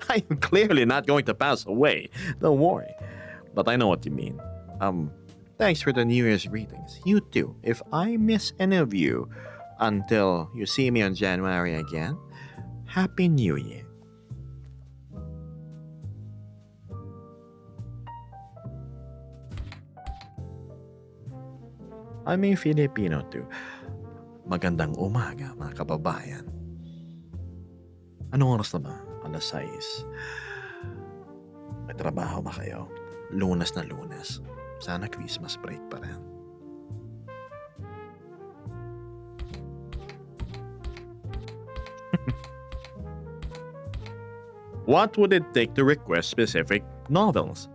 I am clearly not going to pass away. Don't worry. But I know what you mean. Thanks for the New Year's greetings. You too. If I miss any of you until you see me on January again, Happy New Year. I'm a Filipino too. Magandang umaga, mga kababayan. Anong oras na ba? Alas 6. May trabaho ba kayo? Lunes na Lunes. Sana Christmas break pa rin. What would it take to request specific novels?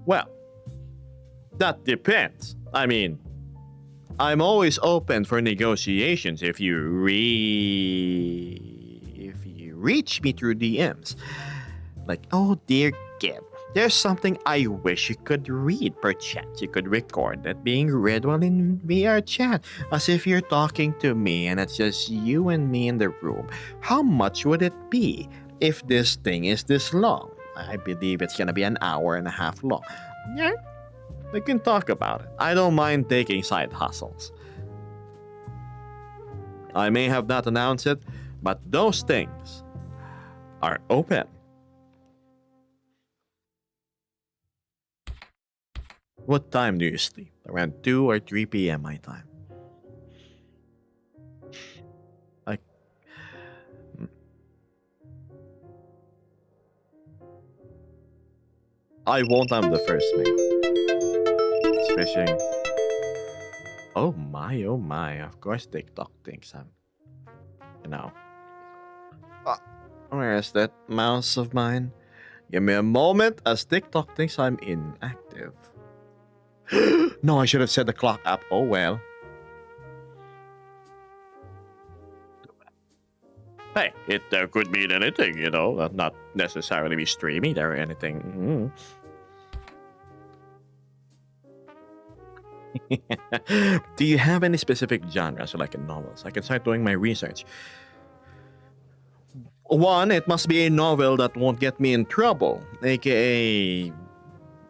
Well, that depends. I mean, I'm always open for negotiations if you reach me through DMs. Like, oh dear Gib, there's something I wish you could read. Perchance you could record that being read while in VR chat, as if you're talking to me and it's just you and me in the room. How much would it be if this thing is this long? I believe it's gonna be an hour and a half long. Yeah, we can talk about it. I don't mind taking side hustles. I may have not announced it, but those things are open. What time do you sleep? Around 2 or 3 p.m. my time. I I won't. I'm the first mate. It's fishing. Oh my, oh my. Of course TikTok thinks I'm, you know. Where is that mouse of mine? Give me a moment as TikTok thinks I'm inactive. No, I should have set the clock up. Oh well. Hey, it could mean anything, you know, not necessarily be streaming or anything. Do you have any specific genres you like in novels? I can start doing my research. One, it must be a novel that won't get me in trouble, aka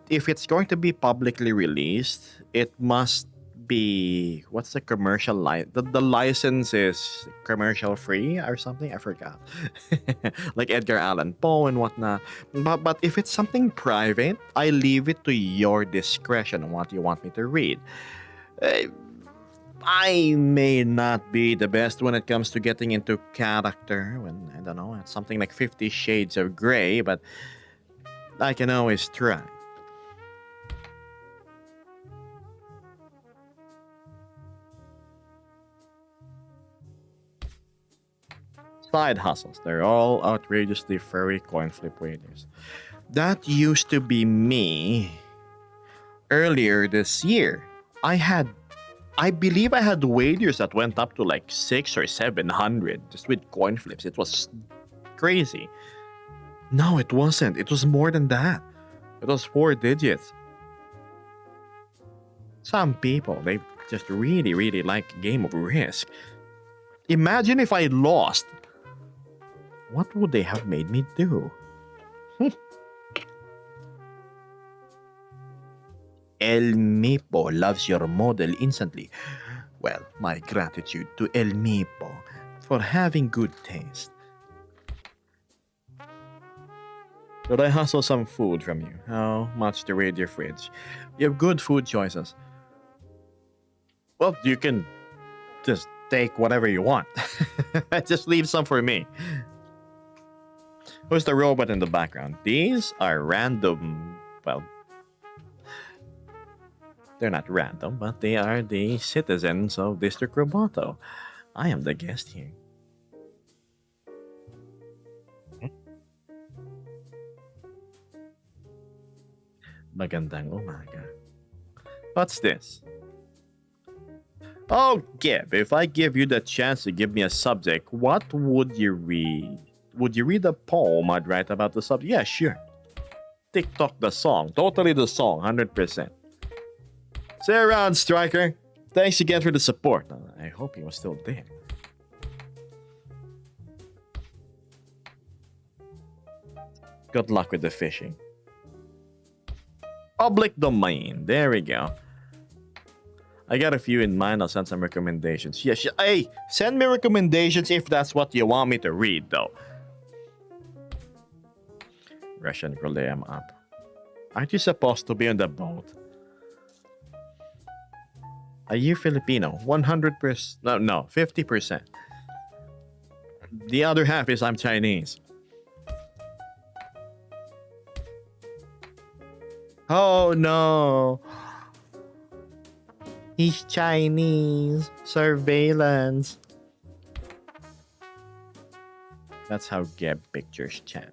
if it's going to be publicly released, it must be what's the commercial the license is commercial free or something. I forgot. Like Edgar Allan Poe and whatnot. But if it's something private, I leave it to your discretion on what you want me to read. I may not be the best when it comes to getting into character. When I don't know, it's something like 50 Shades of Grey, but I can always try. Side hustles. They're all outrageously furry coin flip waiters. That used to be me earlier this year. I believe I had wagers that went up to like 600 or 700 just with coin flips. It was crazy. No, it wasn't. It was more than that. It was 4 digits. Some people, they just really, really like a game of Risk. Imagine if I lost. What would they have made me do? El Mipo loves your model instantly. Well, my gratitude to El Mipo for having good taste. Could I hustle some food from you? How much to raid your fridge? You have good food choices. Well, you can just take whatever you want. Just leave some for me. Who's the robot in the background? These are random. Well, they're not random, but they are the citizens of District Roboto. I am the guest here. Magandang umaga. What's this? Oh, Gib, if I give you the chance to give me a subject, what would you read? Would you read a poem I'd write about the subject? Yeah, sure. TikTok the song. Totally the song, 100%. See you around, Striker. Thanks again for the support. I I hope he was still there. Good luck with the fishing. Public domain. There we go. I got a few in mind. I'll send some recommendations. Yes, hey, send me recommendations if that's what you want me to read, though. Russian Grole, I'm up. Aren't you supposed to be on the boat? Are you Filipino? 100%. No, 50%. The other half is I'm Chinese. Oh no. He's Chinese. Surveillance. That's how Geb pictures chat.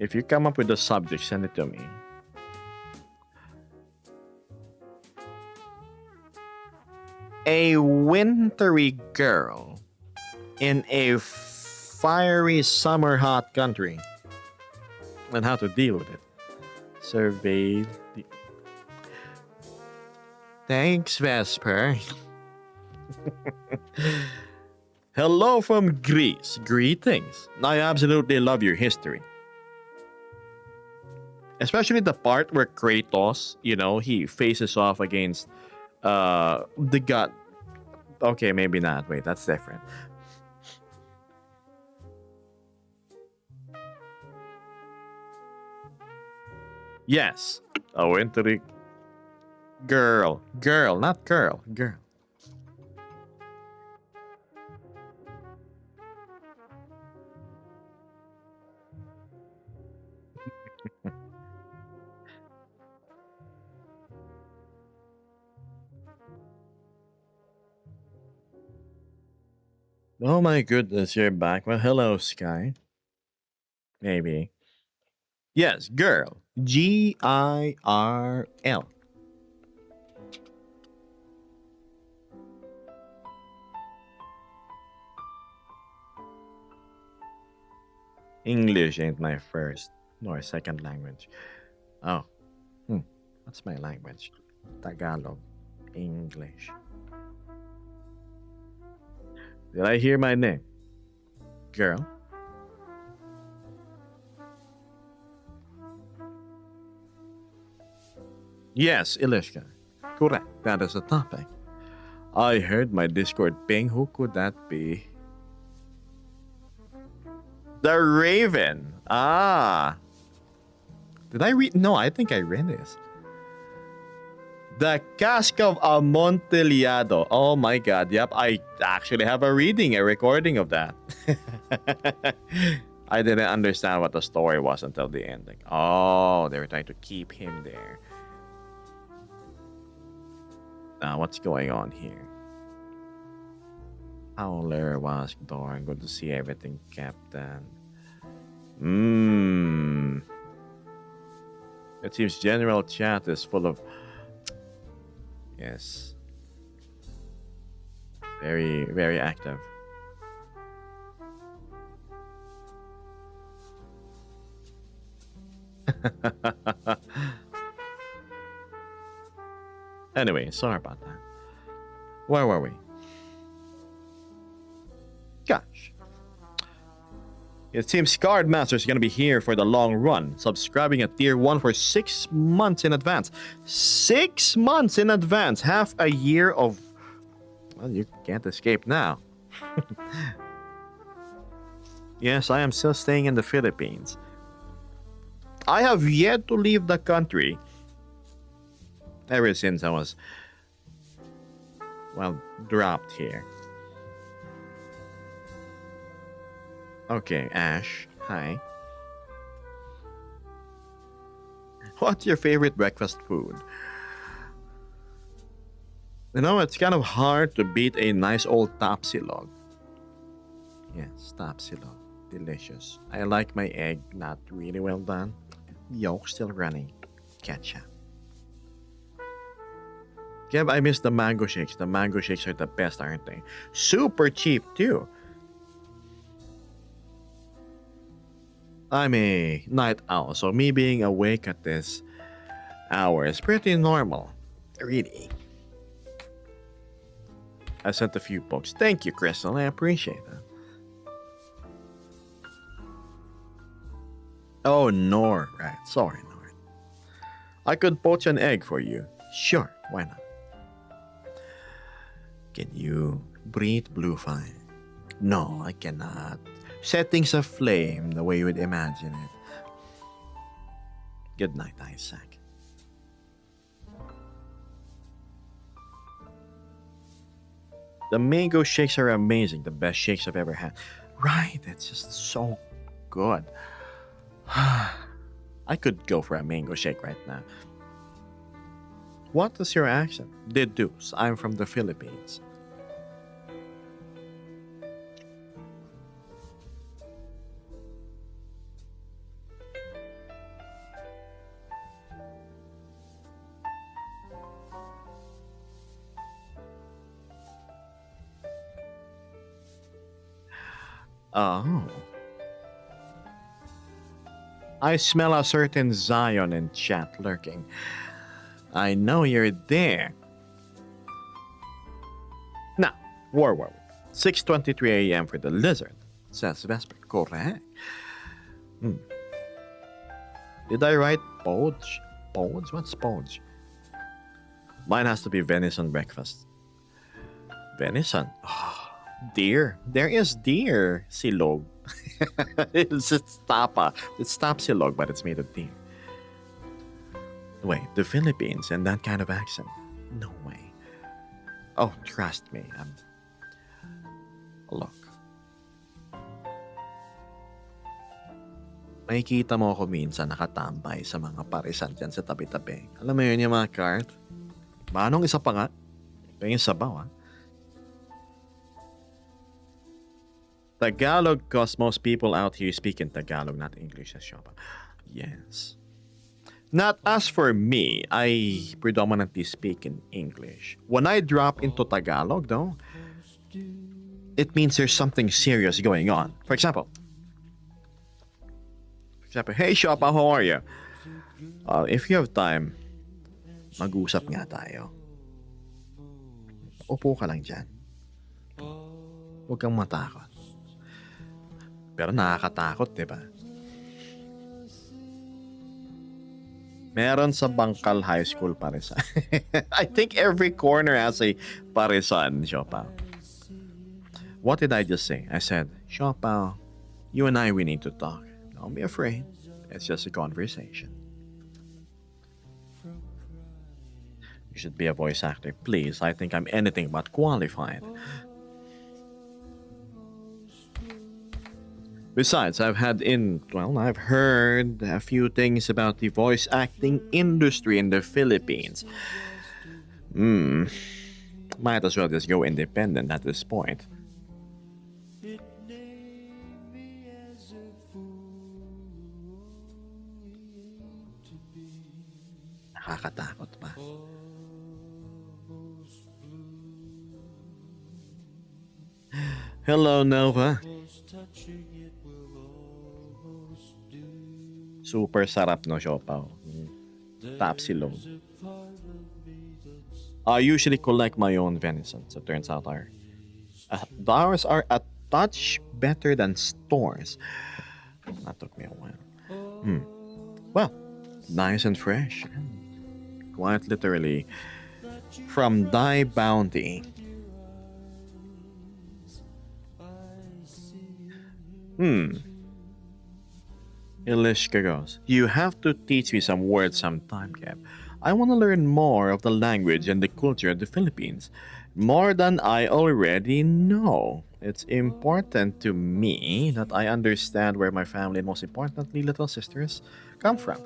If you come up with a subject, send it to me. A wintry girl in a fiery summer hot country and how to deal with it. Surveyed the... Thanks, Vesper. Hello from Greece. Greetings. I absolutely love your history. Especially the part where Kratos, he faces off against the god. Okay, maybe not. Wait, that's different. Yes, a wintry girl, not girl. Oh my goodness, you're back. Well, hello, Sky. Maybe. Yes, girl. GIRL. English ain't my first nor second language. Oh, what's my language? Tagalog. English. Did I hear my name? Girl? Yes, Ilishka. Correct. That is the topic. I heard my Discord ping. Who could that be? The Raven. Ah. Did I read? No, I think I read this. The Cask of Amontillado. Oh my god. Yep, I actually have a recording of that. I didn't understand what the story was until the ending. Oh, they were trying to keep him there. Now, what's going on here? Howler was Dorn. Good to see everything, Captain. It seems general chat is full of... Yes. Very, very active. Anyway, sorry about that. Where were we? Gosh. It seems Card Masters is going to be here for the long run, subscribing at tier 1 for 6 months in advance. 6 months in advance! Half a year of... Well, you can't escape now. Yes, I am still staying in the Philippines. I have yet to leave the country ever since I was, well, dropped here. Okay, Ash. Hi. What's your favorite breakfast food? It's kind of hard to beat a nice old tapsilog. Yes, tapsilog. Delicious. I like my egg not really well done. Yolk still running. Ketchup. Yeah, I miss the mango shakes. The mango shakes are the best, aren't they? Super cheap, too. I'm a night owl, so me being awake at this hour is pretty normal. Really. I sent a few books. Thank you, Crystal. I appreciate that. Oh, Nor. Right. Sorry, Nor. I could poach an egg for you. Sure, why not? Can you breathe blue fire? No, I cannot. Set things aflame the way you would imagine it. Good night, Isaac. The mango shakes are amazing. The best shakes I've ever had. Right, it's just so good. I could go for a mango shake right now. What is your accent? Deduce. I'm from the Philippines. Oh. I smell a certain Zion in chat lurking. I know you're there. Now, War. 6:23 a.m. for the lizard, says Vesper. Correct. Hmm. Did I write Podge? Podge? What's Podge? Mine has to be venison breakfast. Venison? Oh, deer. There is deer. Silog. It's tapa. It's tapsilog, but it's made of deer. Wait, the Philippines and that kind of accent? No way. Oh, trust me. Look. Makikita mo ako minsan nakatambay sa mga parisan dyan sa tabi-tabi. Alam mo yun yung mga cart? Manong isa pa nga? Pengin sabaw, ah. Tagalog, because most people out here speak in Tagalog, not English, as Shopa. Yes. Not as for me, I predominantly speak in English. When I drop into Tagalog, though, it means there's something serious going on. For example, hey Shopa, how are you? If you have time, mag-usap nga tayo. Upo ka lang dyan. Huwag kang matakot. Pero nakakatakot, di ba? Meron sa Bangkal High School parisan. I think every corner has a parisan, Siopaw. What did I just say? I said, Siopaw, you and I, we need to talk. Don't be afraid. It's just a conversation. You should be a voice actor, please. I think I'm anything but qualified. Besides, I've heard a few things about the voice acting industry in the Philippines. Might as well just go independent at this point. Nakakatakot pa. Hello, Nova. Super sarap no siopaw. Tapsilog. I usually collect my own venison. So it turns out ours are a touch better than stores. That took me a while. Well, nice and fresh. Quite literally from Die Bounty. Ilishka goes, you have to teach me some words sometime, Kev. I want to learn more of the language and the culture of the Philippines. More than I already know. It's important to me that I understand where my family and most importantly, little sisters come from.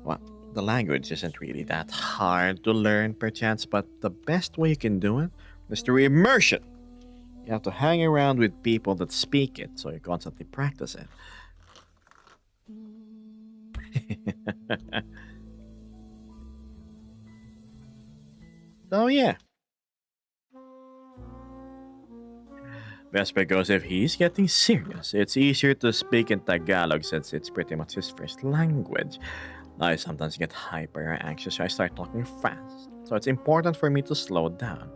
Well, the language isn't really that hard to learn, perchance, but the best way you can do it is through immersion. You have to hang around with people that speak it, so you constantly practice it. So yeah. That's because if he's getting serious, it's easier to speak in Tagalog since it's pretty much his first language. I sometimes get hyper anxious, so I start talking fast. So it's important for me to slow down.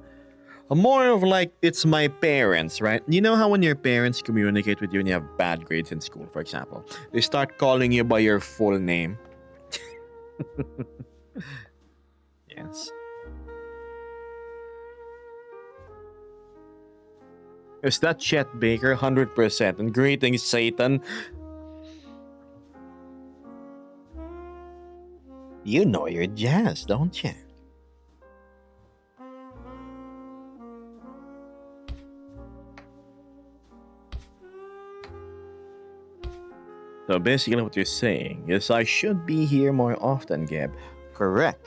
More of like it's my parents, right? You know how when your parents communicate with you and you have bad grades in school, for example, they start calling you by your full name? Yes. Is that Chet Baker? 100%. And greetings, Satan. You know your jazz, don't you? So basically, what you're saying is I should be here more often, Gab. Correct.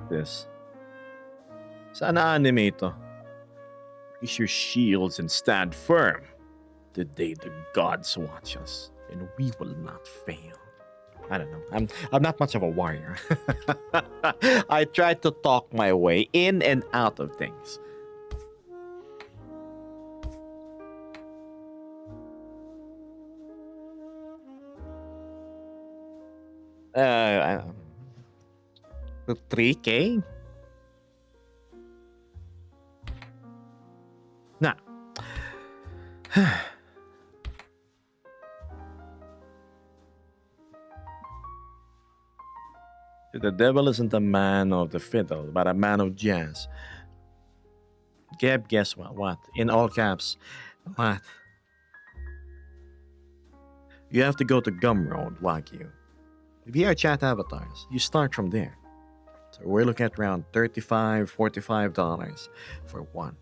This. Sana anime to. Raise your shields and stand firm. Today the gods watch us, and we will not fail. I don't know. I'm not much of a warrior. I try to talk my way in and out of things. Uh, 3K? Nah. The devil isn't a man of the fiddle, but a man of jazz. Gab, guess what? What? In all caps. What? You have to go to Gumroad, Wagyu. VR chat avatars. You start from there. So we're looking at around $35, $45 for one.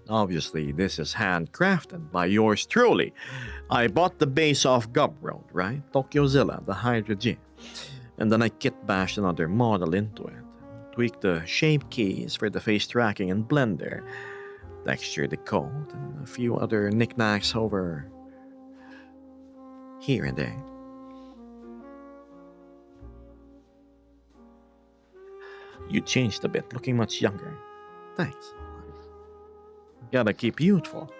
Obviously, this is handcrafted by yours truly. I bought the base off Gumroad, right? Tokyozilla, the Hydra G. And then I kit bashed another model into it. Tweaked the shape keys for the face tracking and blender. Texture decode and a few other knickknacks over here and there. You changed a bit, looking much younger. Thanks. Gotta keep youthful.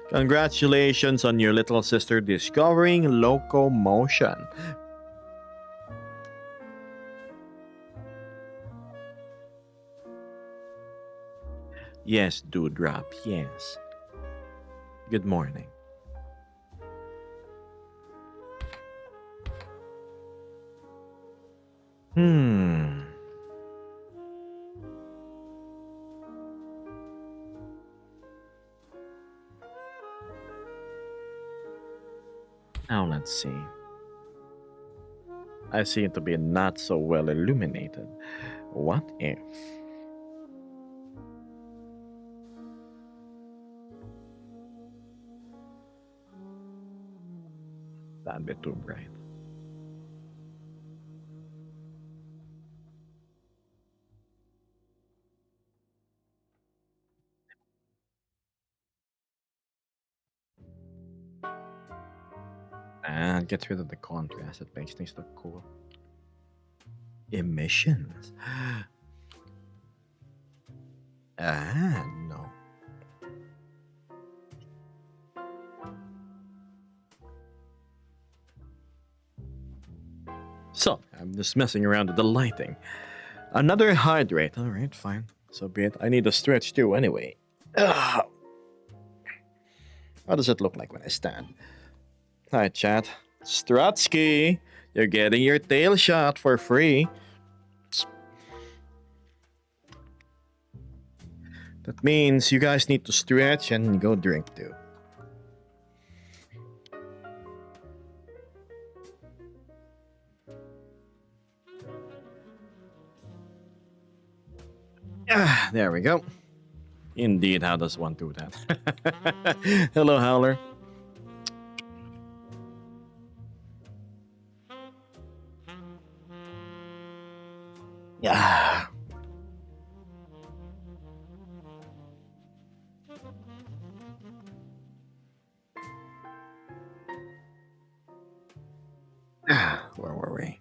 Congratulations on your little sister discovering locomotion. Yes, Dewdrop, yes. Good morning. Hmm. Now let's see. I seem to be not so well illuminated. What if? That'd be too bright. And get rid of the contrast. It makes things look cool. Emissions. No. So, I'm just messing around with the lighting. Another hydrate. Alright, fine. So be it. I need a stretch too, anyway. Ugh. How does it look like when I stand? Hi, chat. Strutsky, you're getting your tail shot for free. That means you guys need to stretch and go drink too. Ah, there we go. Indeed, how does one do that? Hello, Howler. Yeah. Where were we?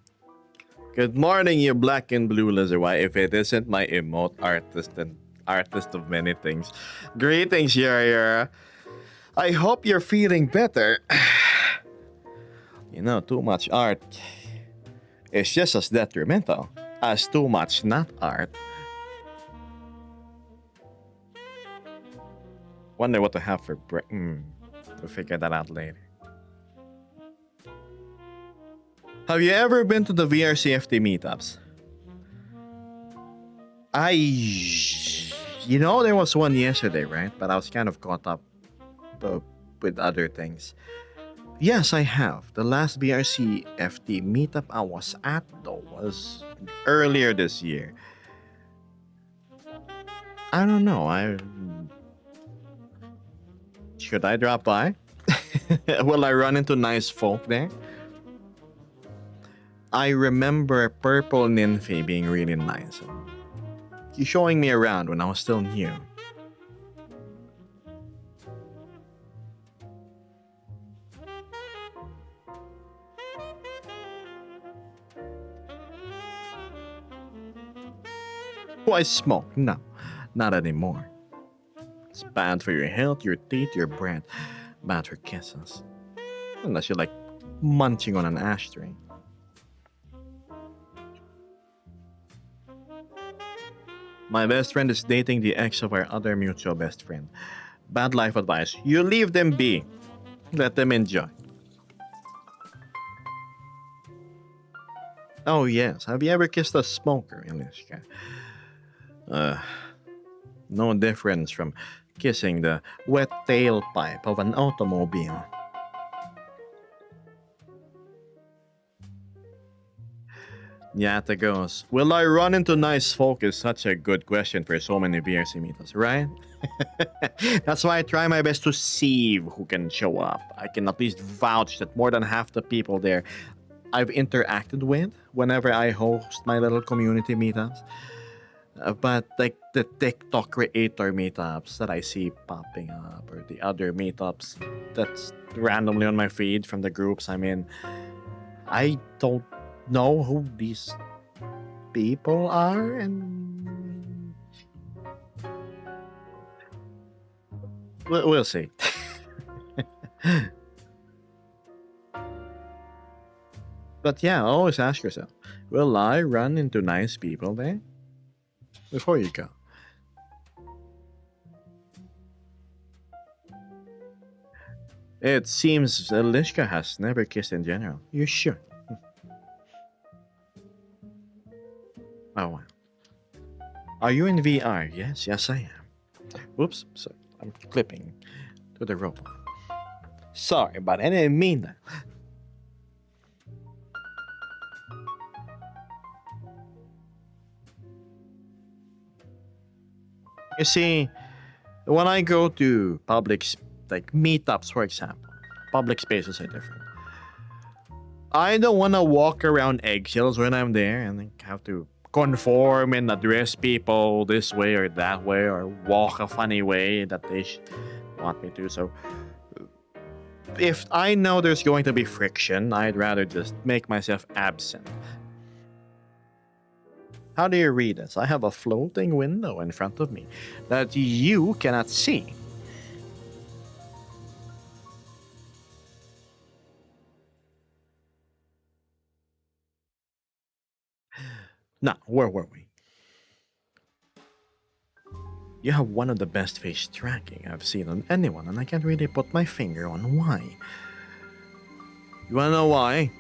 Good morning, you black and blue lizard. Why, if it isn't my emote artist and artist of many things. Greetings, Yaya. I hope you're feeling better. You know, too much art is just as detrimental as too much not art. Wonder what to have for break. We'll figure that out later. Have you ever been to the VRCFT meetups? There was one yesterday, right? But I was kind of caught up with other things. Yes, I have. The last VRCFT meetup I was at, though, was earlier this year. I don't know. Should I drop by? Will I run into nice folk there? I remember Purple Nymphy being really nice. You showing me around when I was still new. Do I smoke? No, not anymore. It's bad for your health, your teeth, your breath. Bad for kisses. Unless you're like munching on an ashtray. My best friend is dating the ex of our other mutual best friend. Bad life advice. You leave them be. Let them enjoy. Oh yes, have you ever kissed a smoker, Eliska? No difference from kissing the wet tailpipe of an automobile. Yata goes, will I run into nice folk is such a good question for so many VRC meetups, right? That's why I try my best to see who can show up. I can at least vouch that more than half the people there I've interacted with whenever I host my little community meetups. But like the TikTok creator meetups that I see popping up, or the other meetups that's randomly on my feed from the groups I'm in, I don't know who these people are, and we'll see. But yeah, always ask yourself, will I run into nice people there? Before you go. It seems Eliska has never kissed in general. You sure? Oh, wow. Are you in VR? Yes, I am. Oops, so I'm clipping to the robot. Sorry, but I didn't mean that. You see, when I go to like meetups, for example, public spaces are different. I don't want to walk around eggshells when I'm there and like, have to conform and address people this way or that way, or walk a funny way that they want me to. So if I know there's going to be friction, I'd rather just make myself absent. How do you read this? I have a floating window in front of me that you cannot see. Now, where were we? You have one of the best face tracking I've seen on anyone, and I can't really put my finger on why. You wanna know why?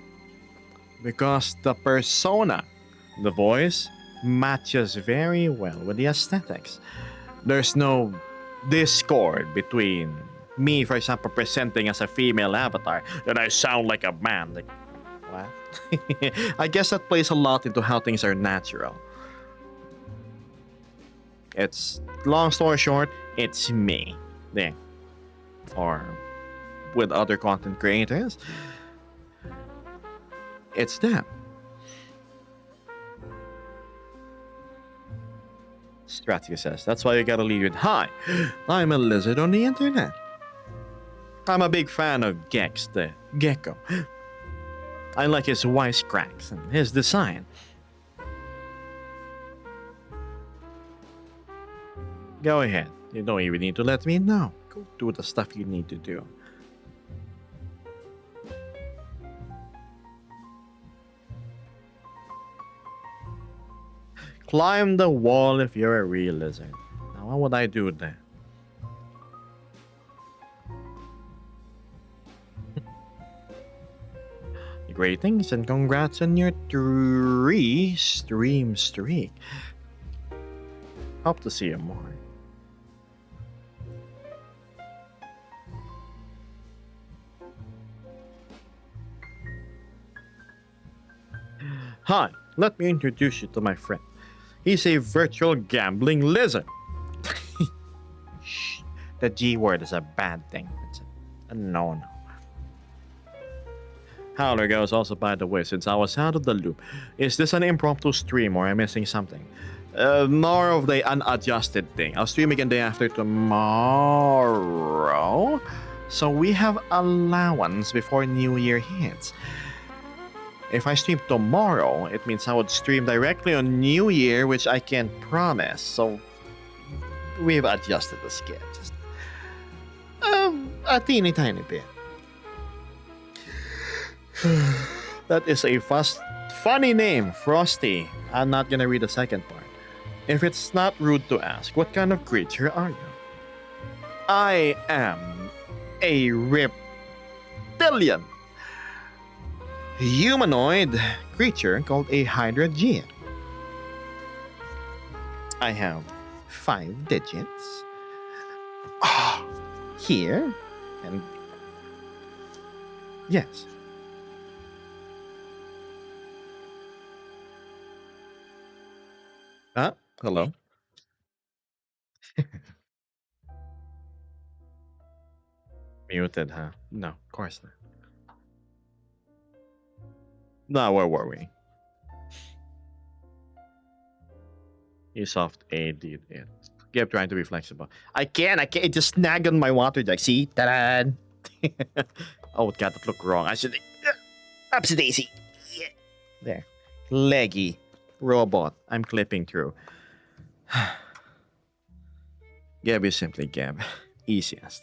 Because the persona, the voice, matches very well with the aesthetics. There's no discord between me, for example, presenting as a female avatar, that I sound like a man. Like, what? I guess that plays a lot into how things are natural. It's, long story short, it's me. There. Or with other content creators, it's them. Stratsky says, that's why you gotta lead with, hi, I'm a lizard on the internet. I'm a big fan of Gex, the gecko. I like his wisecracks and his design. Go ahead. You don't even need to let me know. Go do the stuff you need to do. Climb the wall if you're a real lizard. Now, what would I do then? Greetings and congrats on your 3-stream streak. Hope to see you more. Hi, let me introduce you to my friend. He's a virtual gambling lizard. Shh, the G word is a bad thing. It's a no-no. How there goes also, by the way, since I was out of the loop. Is this an impromptu stream or am I missing something? More of the unadjusted thing. I'll stream again day after tomorrow. So we have allowance before New Year hits. If I stream tomorrow, it means I would stream directly on New Year, which I can't promise. So we've adjusted the schedule. Just a teeny tiny bit. That is a funny name, Frosty. I'm not gonna read the second part. If it's not rude to ask, what kind of creature are you? I am a reptilian humanoid creature called a Hydragean. I have 5 digits. Here and yes. Hello. Muted, huh? No, of course not. No, where were we? Usoft AD it. Keep trying to be flexible. I can't. It just snagged on my water jug. See? Ta-da! Oh, it got to look wrong. I should... Upsy daisy. Yeah. There. Leggy. Robot. I'm clipping through. Gab is simply Gab. Easiest.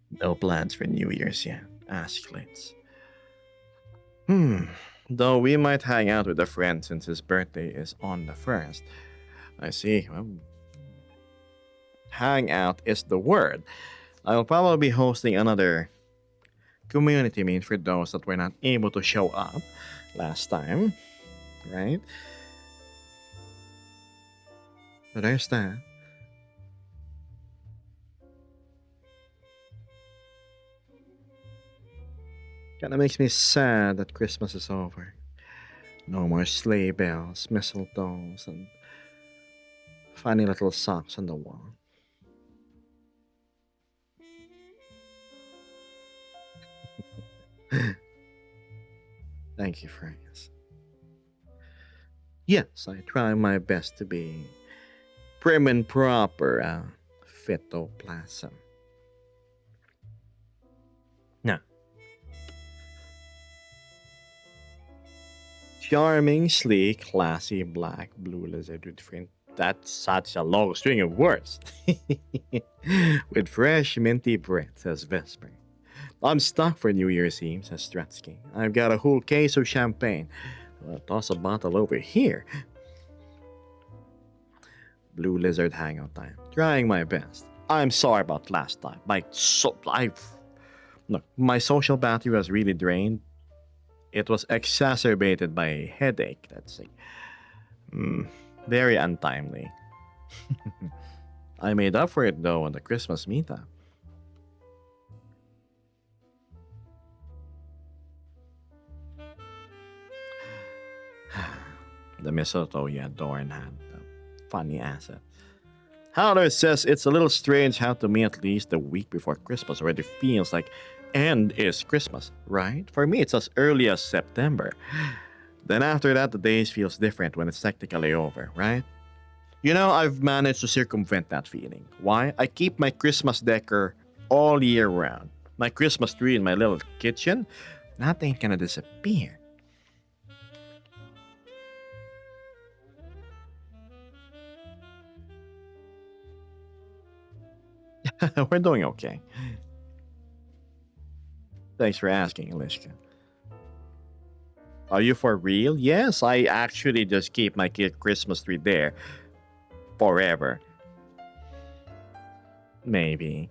No plans for New Year's yet. Ask Litz. Though we might hang out with a friend since his birthday is on the 1st. I see. Well, hang out is the word. I will probably be hosting another community meet for those that were not able to show up last time. Right? But there's that. Kinda makes me sad that Christmas is over. No more sleigh bells, mistletoes, and funny little socks on the wall. Thank you, Francis. Yes, I try my best to be prim and proper, phytoplasm. Now, charming, sleek, classy, black, blue lizard with friend. That's such a long string of words. With fresh, minty breath, says Vesper. I'm stuck for New Year's Eve, says Stratsky. I've got a whole case of champagne. I'll toss a bottle over here. Blue lizard hangout time. Trying my best. I'm sorry about last time. Look, my social battery was really drained. It was exacerbated by a headache. That's like, very untimely. I made up for it though on the Christmas meetup. The mistletoe you adore in hand. Funny asset. Howler says it's a little strange how to me at least the week before Christmas already feels like end is Christmas, right? For me, it's as early as September. Then after that, the days feels different when it's technically over, right? You know, I've managed to circumvent that feeling. Why? I keep my Christmas decor all year round. My Christmas tree in my little kitchen, that ain't gonna disappear. We're doing okay. Thanks for asking, Elishka. Are you for real? Yes, I actually just keep my Christmas tree there forever. Maybe.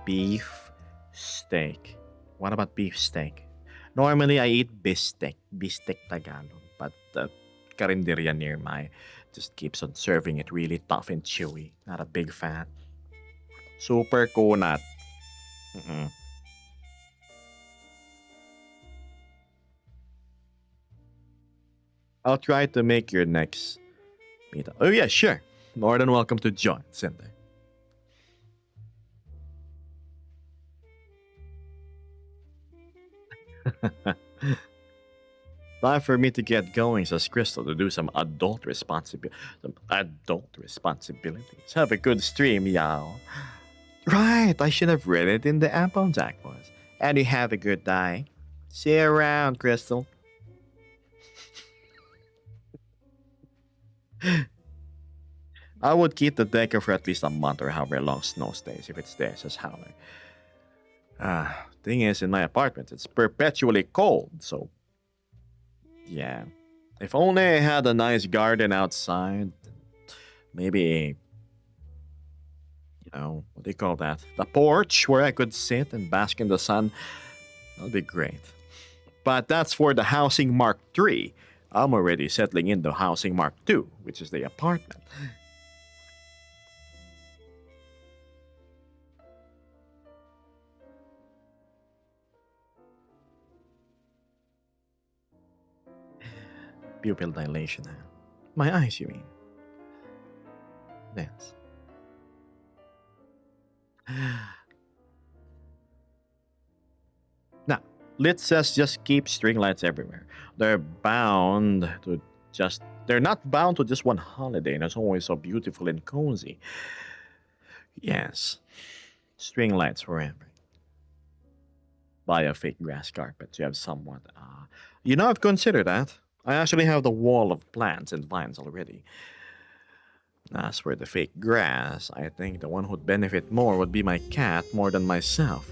Beef steak. What about beef steak? Normally, I eat beefsteak Tagalog, but the carinderia near my just keeps on serving it really tough and chewy. Not a big fan. Super kunat. Mm-mm. I'll try to make your next meetup. Oh yeah, sure. More than welcome to join, Sende. Time for me to get going, says Crystal, to do some adult responsibilities. Have a good stream, y'all. Right, I should have read it in the Apple Jack was. And you have a good day. See you around, Crystal. I would keep the decker for at least a month or however long snow stays if it's there, says Howler. Thing is, in my apartment, it's perpetually cold, so yeah. If only I had a nice garden outside, maybe, what do you call that? The porch where I could sit and bask in the sun, that'd be great. But that's for the Housing Mark III. I'm already settling into Housing Mark II, which is the apartment. Pupil dilation. My eyes, you mean? Yes. Now, Lit says just keep string lights everywhere. They're bound to they're not bound to just one holiday, and it's always so beautiful and cozy. Yes, string lights forever. Buy a fake grass carpet. So you have somewhat. I've considered that. I actually have the wall of plants and vines already. As for the fake grass, I think the one who'd benefit more would be my cat more than myself.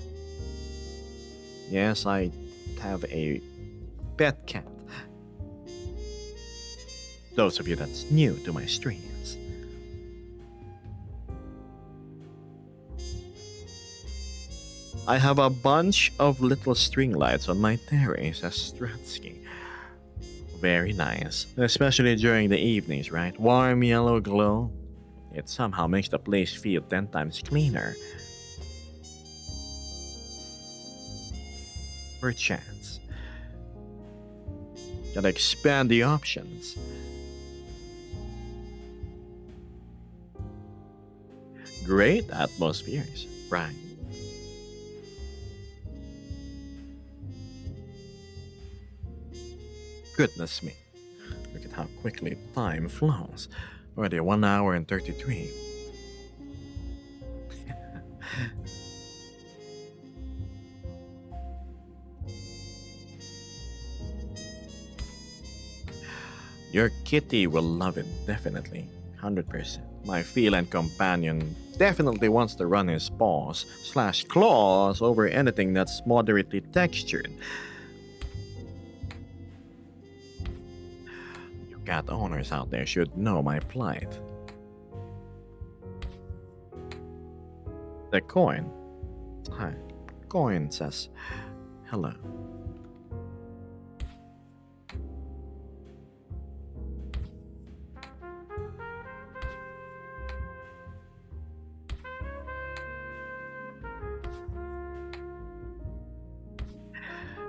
Yes, I have a pet cat. Those of you that's new to my streams. I have a bunch of little string lights on my terrace, as Stratsky. Very nice, especially during the evenings, right? Warm yellow glow. It somehow makes the place feel 10 times cleaner. Perchance. Gotta expand the options. Great atmospheres, right? Goodness me. Look at how quickly time flows. Already 1 hour and 33. Your kitty will love it, definitely. 100%. My feline companion definitely wants to run his paws/claws over anything that's moderately textured. You cat owners out there should know my plight. The coin. Hi. Coin says hello.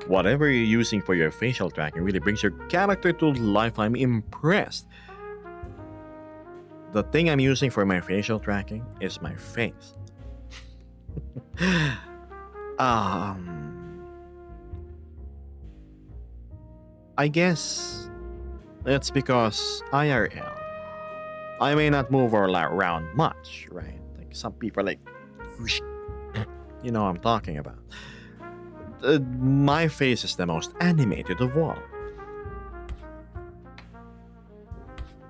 Whatever you're using for your facial tracking really brings your character to life. I'm impressed. The thing I'm using for my facial tracking is my face. um, I guess it's because IRL. I may not move around much, right? Like some people are like, whoosh. You know what I'm talking about. My face is the most animated of all.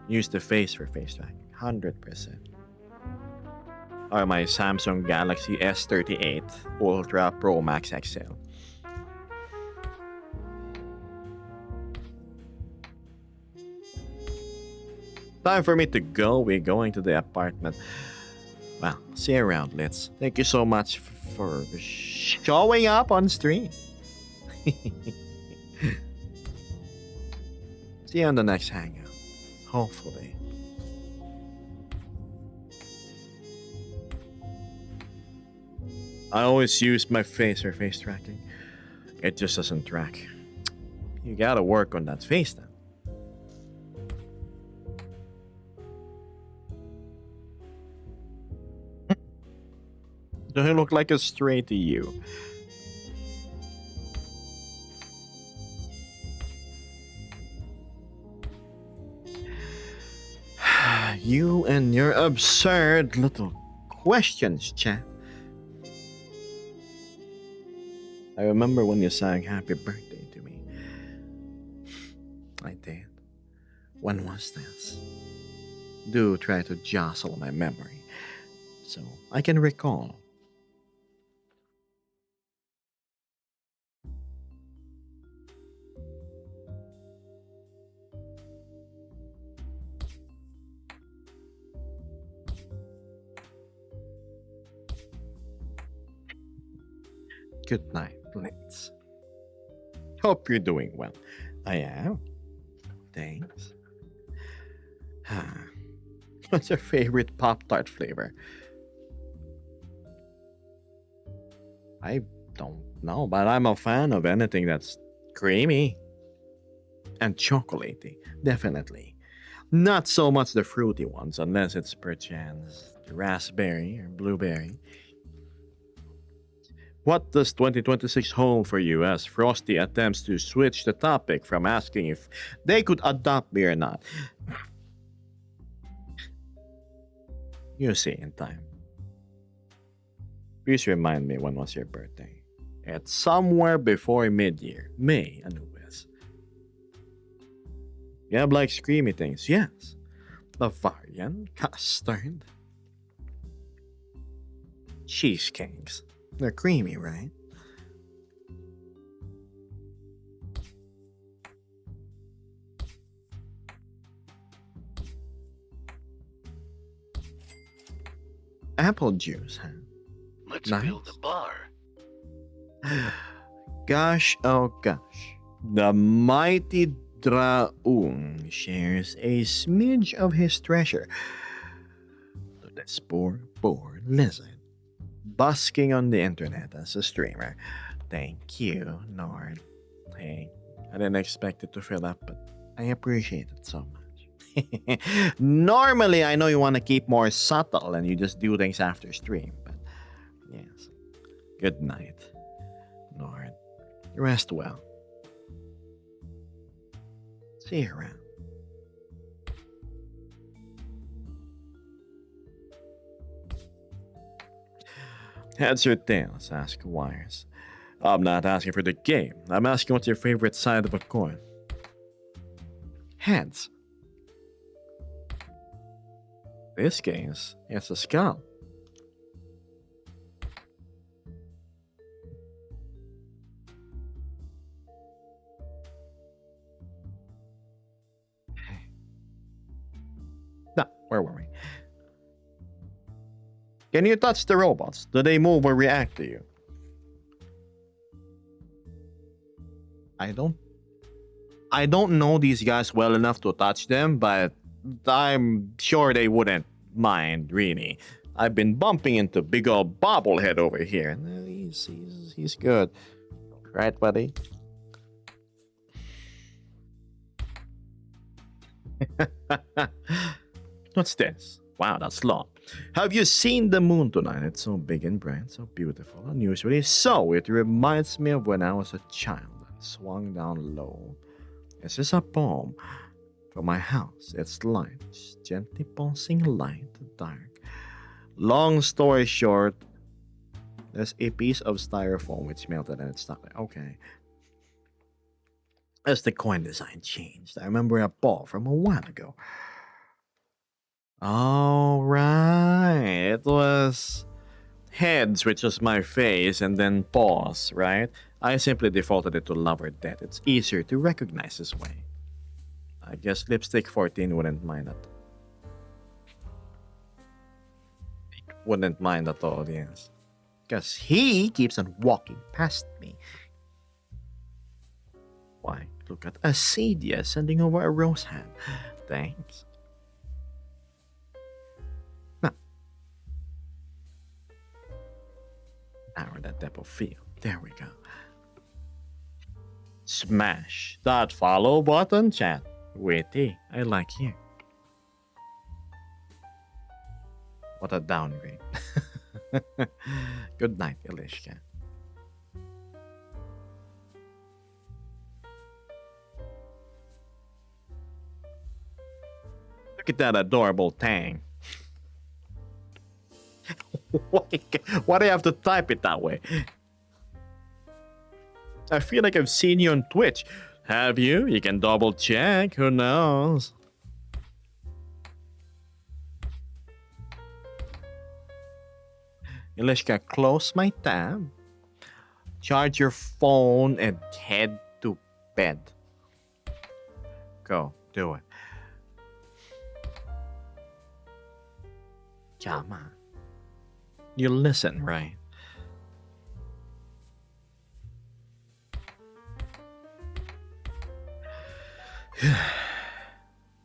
Use the face for face tracking. 100%. Or my Samsung Galaxy S38 Ultra Pro Max XL. Time for me to go. We're going to the apartment. Well, see you around, Litz. Thank you so much for showing up on stream. See you on the next hangout. Hopefully. I always use my face for face tracking. It just doesn't track. You gotta work on that face then. Do I look like a stray to you? You and your absurd little questions, chat. I remember when you sang happy birthday to me. I did. When was this? Do try to jostle my memory so I can recall. Good night, Blitz. Hope you're doing well. I am. Thanks. What's your favorite Pop Tart flavor? I don't know, but I'm a fan of anything that's creamy and chocolatey. Definitely. Not so much the fruity ones, unless it's perchance raspberry or blueberry. What does 2026 hold for you as Frosty attempts to switch the topic from asking if they could adopt me or not? You see in time. Please remind me when was your birthday. It's somewhere before mid-year. May, Anubis. You have like screamy things, yes. Bavarian, custard. Cheesecakes. They're creamy, right? Apple juice, huh? Let's Nice. build a bar. Gosh, oh gosh. The mighty Draung shares a smidge of his treasure to this poor lizard busking on the internet as a streamer. Thank you, Nord. Hey, I didn't expect it to fill up, but I appreciate it so much. Normally, I know you want to keep more subtle and you just do things after stream, but yes. Good night, Nord. Rest well. See you around. Heads or tails? Ask Wires. I'm not asking for the game. I'm asking what's your favorite side of a coin. Heads. This case, it's a skull. No, where were we? Can you touch the robots? Do they move or react to you? I don't know these guys well enough to touch them, but I'm sure they wouldn't mind, really. I've been bumping into big old bobblehead over here. And he's good. Right, buddy? What's this? Wow, that's long. Have you seen the moon tonight? It's so big and bright, so beautiful, unusually so. It reminds me of when I was a child and swung down low. This is a poem from my house. It's light, gently pulsing light to dark. Long story short, there's a piece of styrofoam which melted and it stuck there. Okay. As the coin design changed, I remember a ball from a while ago. All right. It was heads, which was my face, and then paws, right? I simply defaulted it to love or death. It's easier to recognize this way. I guess Lipstick 14 wouldn't mind that. Wouldn't mind at all, yes. Because he keeps on walking past me. Why, look at Acedia sending over a rose hand. Thanks. Now, narrow that depth of field. There we go. Smash that follow button, chat. Witty. I like you. What a downgrade. Good night, Ilishka. Look at that adorable tang. Why do I have to type it that way? I feel like I've seen you on Twitch. Have you? You can double check. Who knows? Ilishka, close my tab. Charge your phone and head to bed. Go, do it. Jama. You listen, right?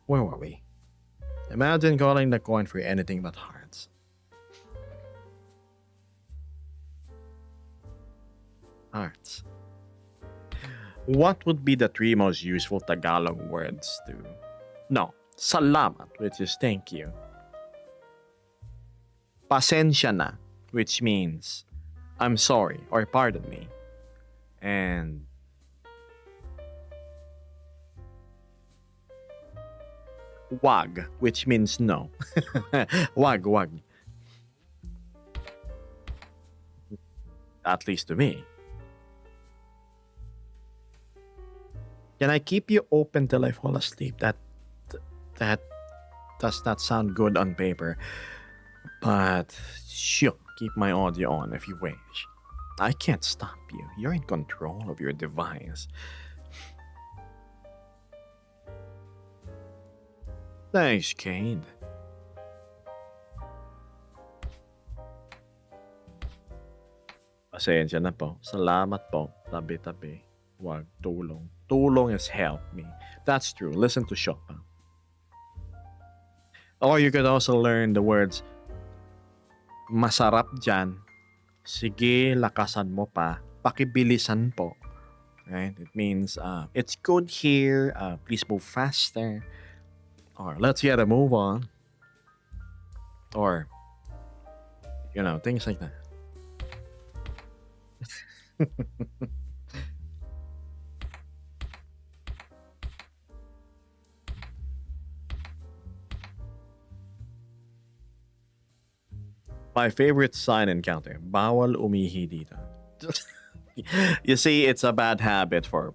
Where were we? Imagine calling the coin for anything but hearts. Hearts. What would be the three most useful Tagalog words to... No, salamat, which is thank you. Pasensya na, which means I'm sorry or pardon me. And wag, which means no. Wag, wag. At least to me. Can I keep you open till I fall asleep? That does not sound good on paper. But sure, keep my audio on if you wish. I can't stop you. You're in control of your device. Thanks, Cade. Pasensya na po. Salamat po. Tabi-tabi. Wag tulong. Tulong has helped me. That's true. Listen to Chopin. Or you could also learn the words masarap dyan. Sige, lakasan mo pa. Pakibilisan po. Right? It means it's good here. Please move faster. Or let's get a move on. Or, things like that. My favorite sign encounter. Bawal umihi dito. You see, it's a bad habit for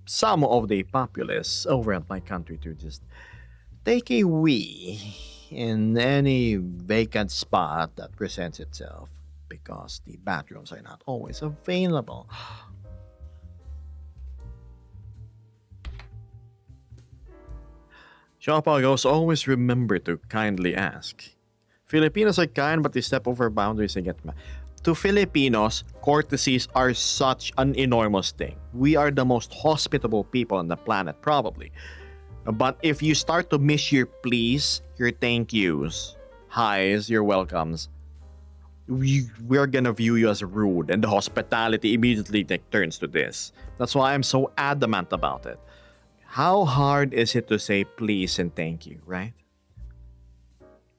some of the populace over at my country to just take a wee in any vacant spot that presents itself because the bathrooms are not always available. Shopagos, always remember to kindly ask. Filipinos are kind, but they step over boundaries and get mad. To Filipinos, courtesies are such an enormous thing. We are the most hospitable people on the planet, probably. But if you start to miss your please, your thank yous, highs, your welcomes, we're gonna view you as rude, and the hospitality immediately turns to this. That's why I'm so adamant about it. How hard is it to say please and thank you, right?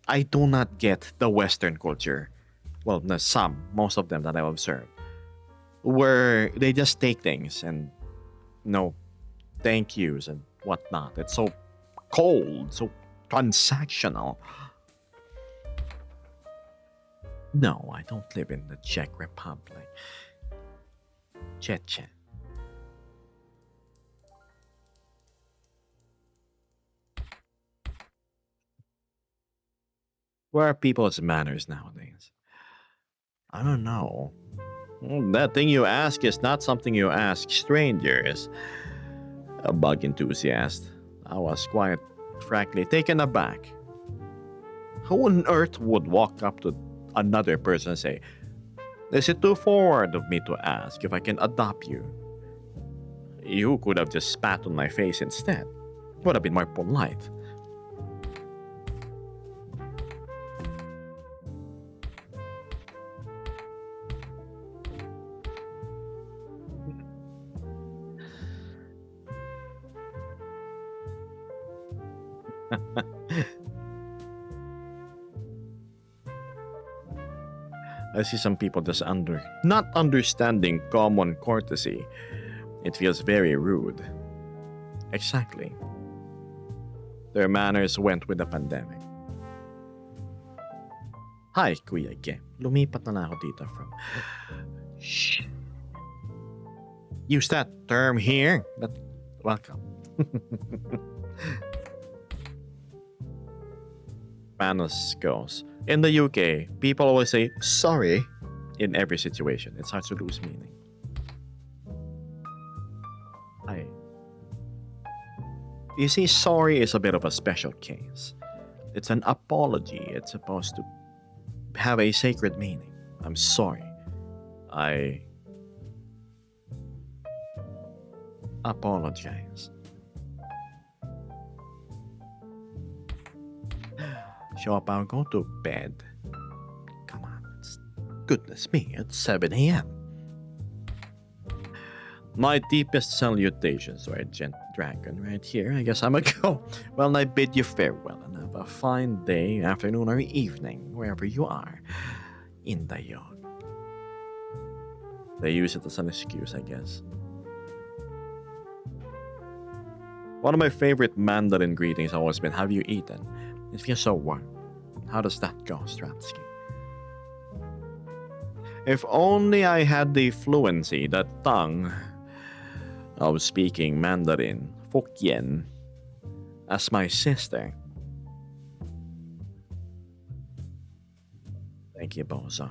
I do not get the Western culture. Well, no, most of them that I've observed, where they just take things and thank yous and whatnot. It's so cold, so transactional. No, I don't live in the Czech Republic. Chechen. Where are people's manners nowadays? I don't know. That thing you ask is not something you ask strangers. A bug enthusiast. I was quite frankly taken aback. Who on earth would walk up to another person and say, "Is it too forward of me to ask if I can adopt you?" You could have just spat on my face instead. Would have been more polite. I see some people just not understanding common courtesy. It feels very rude. Exactly. Their manners went with the pandemic. Hi, Kuya Ge. Lumipat na lang ako dito from... Shh. Use that term here. But welcome. Spanish goes. In the UK, people always say sorry in every situation. It starts to lose meaning. You see, sorry is a bit of a special case. It's an apology. It's supposed to have a sacred meaning. I'm sorry. I apologize. Show up, I'll go to bed. Come on, goodness me, it's 7 a.m. My deepest salutations, Regent Dragon, right here. I guess I'm a go. Well, I bid you farewell and have a fine day, afternoon, or evening, wherever you are in the yard. They use it as an excuse, I guess. One of my favorite Mandarin greetings has always been, "Have you eaten?" It feels so warm. How does that go, Stratsky? If only I had the fluency, the tongue of speaking Mandarin, Hokkien, as my sister. Thank you, Bozo.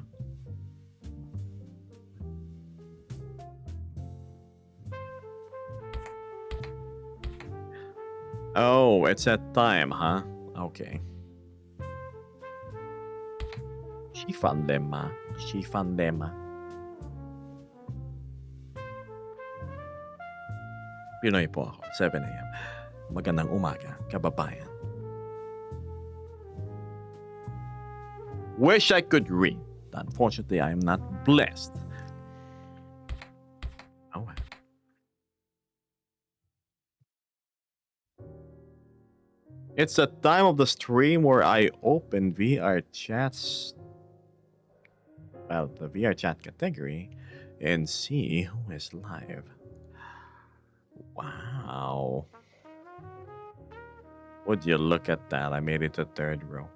Oh, it's that time, huh? Okay. Shifan Lemma. Shifan Lemma. Pinoy po ako, 7 a.m. Magandang umaga, kababayan. Wish I could read. Unfortunately, I am not blessed. Oh well. It's the time of the stream where I open VR chats. Well, the VR chat category and see who is live. Wow. Would you look at that? I made it to third row.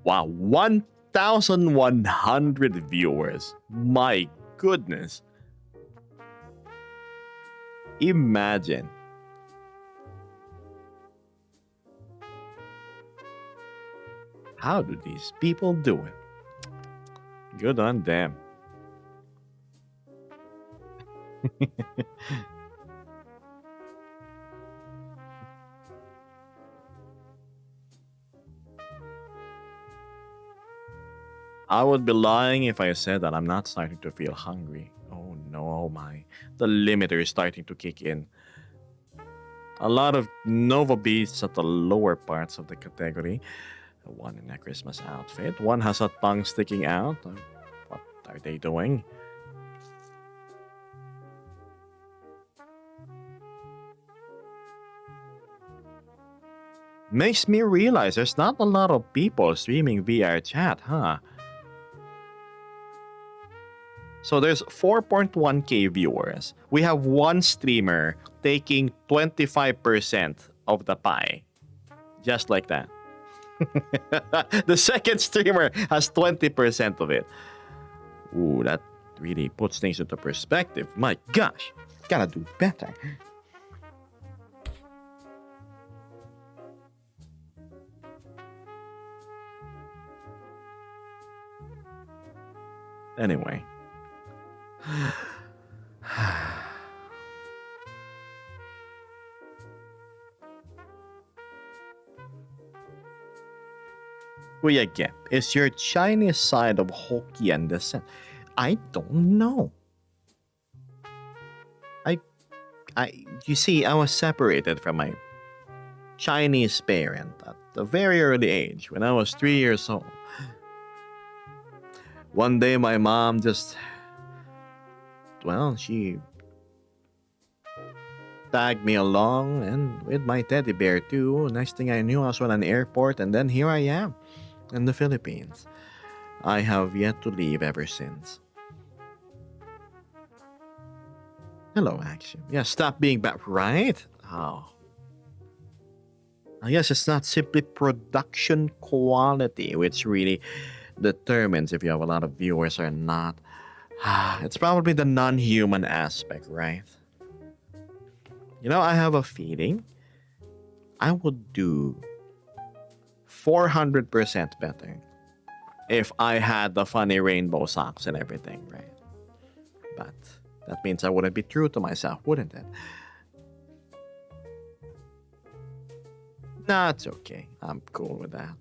Wow, 1,100 viewers. My goodness. Imagine. How do these people do it? Good on them. I would be lying if I said that I'm not starting to feel hungry. Oh no, oh my. The limiter is starting to kick in. A lot of Nova Beasts at the lower parts of the category. One in a Christmas outfit. One has a tongue sticking out. What are they doing? Makes me realize there's not a lot of people streaming VR chat, huh? So there's 4.1k viewers. We have one streamer taking 25% of the pie. Just like that. The second streamer has 20% of it. Ooh, that really puts things into perspective. My gosh, gotta do better. Anyway. Kuya Gep, is your Chinese side of Hokkien descent? I don't know. I, you see, I was separated from my Chinese parent at a very early age when I was 3 years old. One day, my mom just, well, she tagged me along and with my teddy bear too. Next thing I knew, I was on an airport, and then here I am in the Philippines. I have yet to leave ever since. Hello, Action. Yeah, stop being back, right? Oh. I guess it's not simply production quality which really determines if you have a lot of viewers or not. It's probably the non human aspect, right? You know, I have a feeling I would do 400% better if I had the funny rainbow socks and everything, right? But that means I wouldn't be true to myself, wouldn't it? Nah, it's okay. I'm cool with that.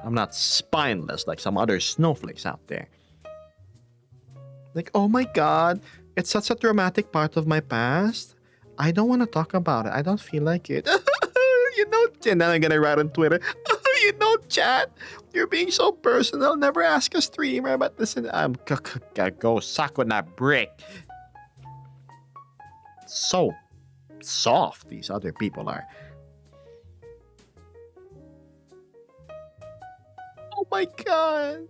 I'm not spineless like some other snowflakes out there. Like, oh my god, it's such a traumatic part of my past. I don't want to talk about it. I don't feel like it. And then I'm gonna write on Twitter, chat, you're being so personal. Never ask a streamer about this. And I'm gonna go suck on that brick. So soft these other people are. Oh my god.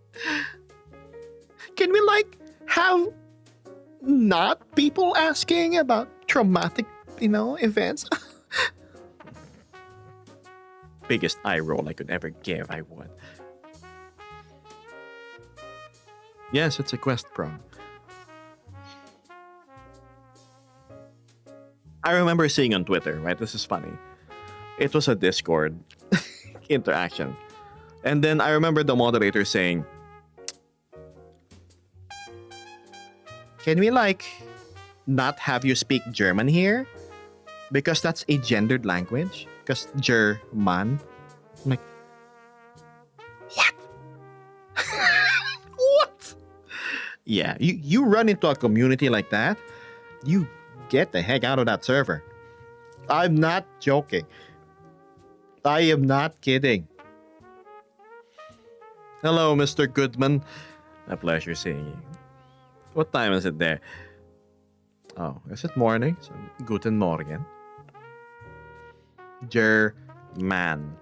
Can we have not people asking about traumatic, events? Biggest eye roll I could ever give, I would. Yes, it's a quest pro. I remember seeing on Twitter, right? This is funny. It was a Discord interaction. And then I remember the moderator saying, can we not have you speak German here? Because that's a gendered language. Because German. I'm like, what? What? Yeah, you run into a community like that, you get the heck out of that server. I'm not joking. I am not kidding. Hello, Mr. Goodman. A pleasure seeing you. What time is it there? Oh, is it morning? So, guten Morgen. German.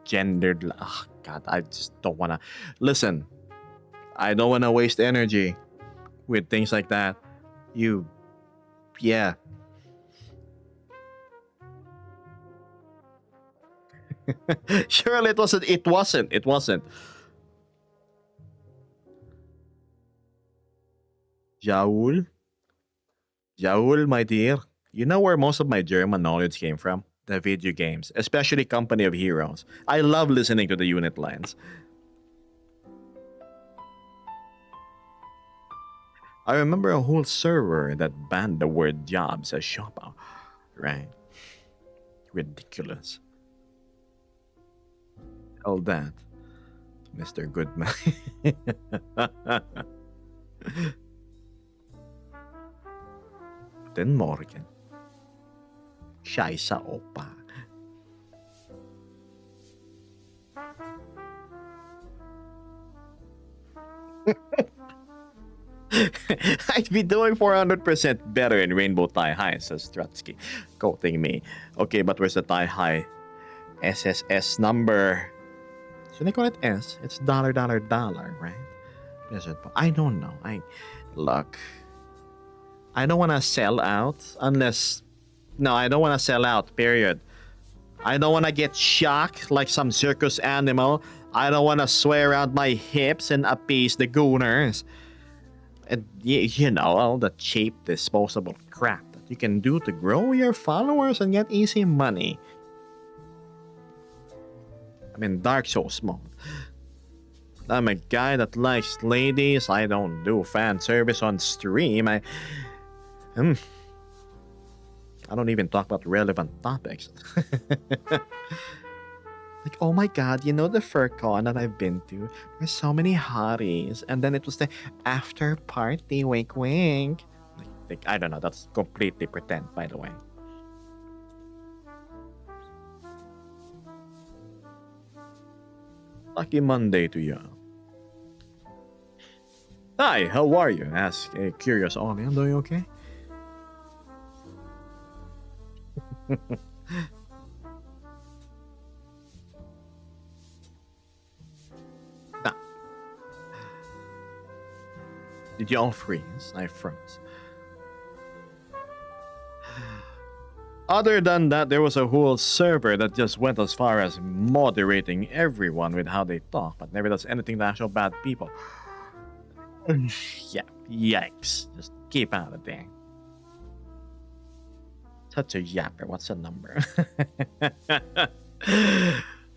Gendered. Oh, God, I just don't want to. Listen, I don't want to waste energy with things like that. Yeah. Surely it wasn't. It wasn't. It wasn't. Jaul? Jaul, my dear, you know where most of my German knowledge came from? The video games, especially Company of Heroes. I love listening to the unit lines. I remember a whole server that banned the word jobs as shopper. Right. Ridiculous. All that, Mr. Goodman. Guten Morgen. Scheisse Opa. I'd be doing 400% better in Rainbow Thai High, says Strutsky, quoting me. Okay, but where's the Thai High SSS number? Should I call it S? It's dollar, right? I don't know. Look. I don't want to sell out unless. No, I don't want to sell out, period. I don't want to get shocked like some circus animal. I don't want to swear around my hips and appease the gooners. And all the cheap, disposable crap that you can do to grow your followers and get easy money. I'm in Dark Souls mode. I'm a guy that likes ladies. I don't do fan service on stream. Hmm, I don't even talk about relevant topics. Like, oh my god, you know the fur con that I've been to? There's so many hotties. And then it was the after party, wink wink. I don't know, that's completely pretend, by the way. Lucky Monday to you. Hi, how are you? Ask a curious audience. Are you okay? Nah. Did you all freeze? I froze. Other than that, there was a whole server that just went as far as moderating everyone with how they talk, but never does anything to actual bad people. Yeah, yikes. Just keep out of there. Such a yapper. What's the number?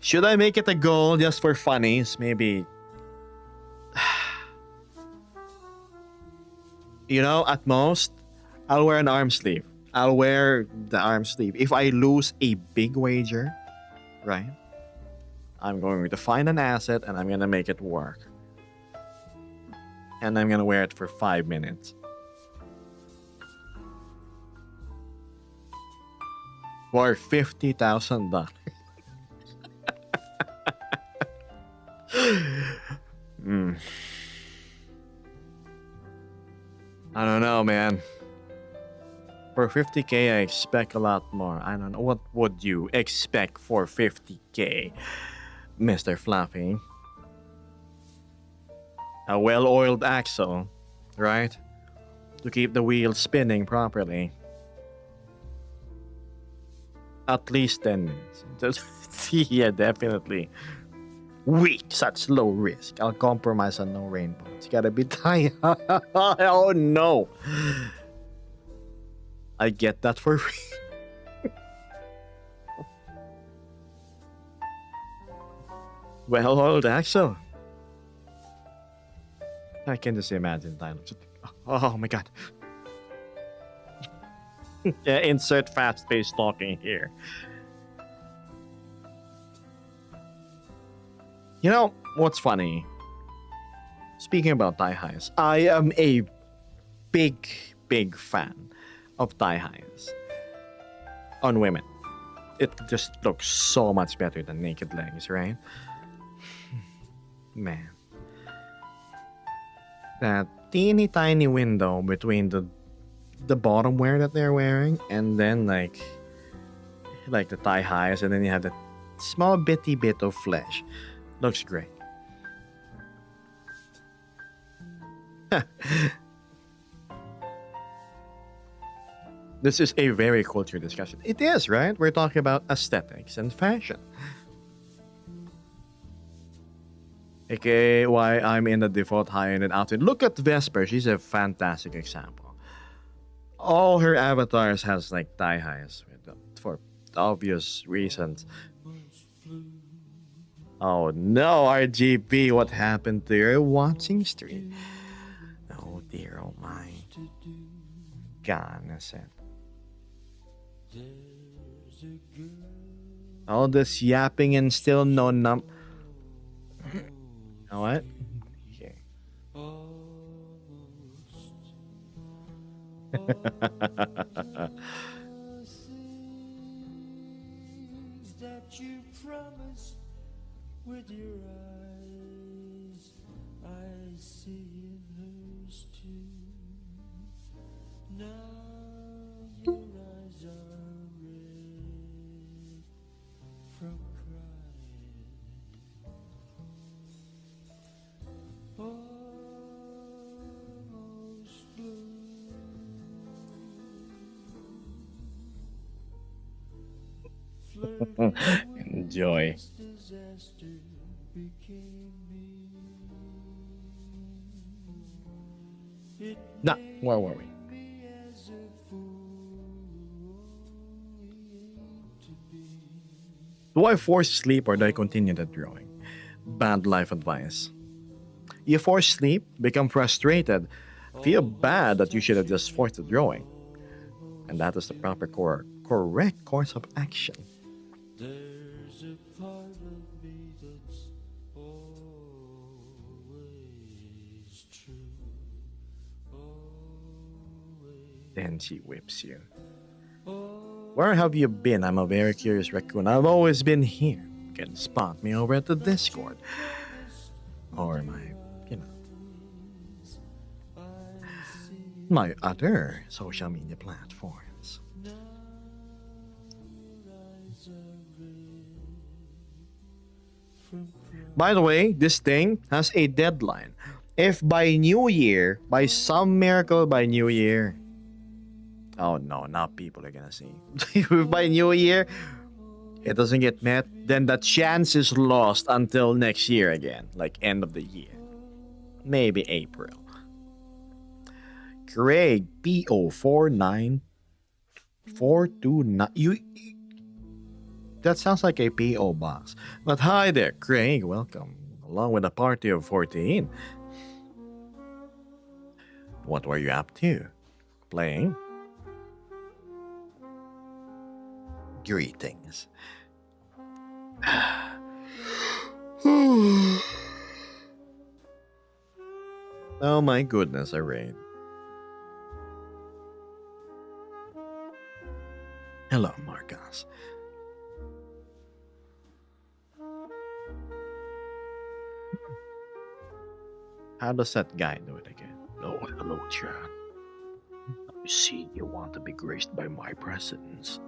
Should I make it a goal just for funnies? Maybe. You know, at most, I'll wear an arm sleeve. I'll wear the arm sleeve. If I lose a big wager, right? I'm going to find an asset and I'm going to make it work. And I'm going to wear it for 5 minutes. For $50,000. I don't know, man. For 50k, I expect a lot more. I don't know. What would you expect for 50k, Mr. Fluffy? A well-oiled axle, right? To keep the wheel spinning properly. At least 10 minutes. Yeah, definitely. Weak, such low risk. I'll compromise on no rainbow. It's gotta be tight. Oh no. I get that for free. Well, old Axel. I can just imagine dialogue. Oh my god. Yeah, insert fast-paced talking here. You know, what's funny? Speaking about thigh highs, I am a big fan of thigh highs on women. It just looks so much better than naked legs, right? Man. That teeny tiny window between the bottom wear that they're wearing and then like the thigh highs, and then you have the small bitty bit of flesh. Looks great. This is a very cultural discussion. It is, right? We're talking about aesthetics and fashion. AKA why I'm in the default high-ended outfit. Look at Vesper. She's a fantastic example. All her avatars has like thigh highs for obvious reasons. Oh no, RGB, what happened to your watching stream? Oh dear, oh my. Goodness. All this yapping and still no num. You know what? Okay. That you promised with your eyes, I see in hers too. Now your eyes are red from crying. Almost blue. Enjoy. Nah, where were we? Do I force sleep or do I continue the drawing? Bad life advice. You force sleep, become frustrated, feel bad that you should have just forced the drawing. And that is the proper correct course of action. There's a part of me that's always true. Always. Then she whips you. Where have you been? I'm a very curious raccoon. I've always been here. You can spot me over at the Discord. Or my other social media platforms. By the way, this thing has a deadline. If by New Year, by some miracle by New Year, oh no, now people are gonna see. If by New Year, it doesn't get met, then the chance is lost until next year again, like end of the year. Maybe April. Craig, PO49429. That sounds like a PO box. But hi there, Craig, welcome. Along with a party of 14. What were you up to? Playing? Greetings. Oh my goodness, Irene. Hello, Marcus. How does that guy do it again? Oh, hello, Chad. I see you want to be graced by my presence.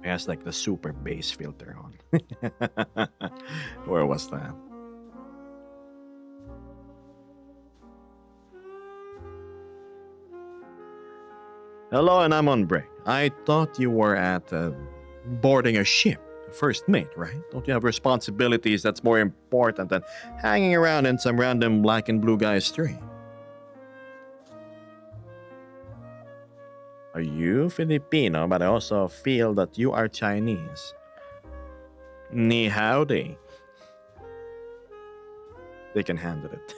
He has like the super bass filter on. Where was that? Hello, and I'm on break. I thought you were at boarding a ship. First mate, right? Don't you have responsibilities that's more important than hanging around in some random black and blue guy's street? Are you Filipino, but I also feel that you are Chinese? Ni howdy. They can handle it.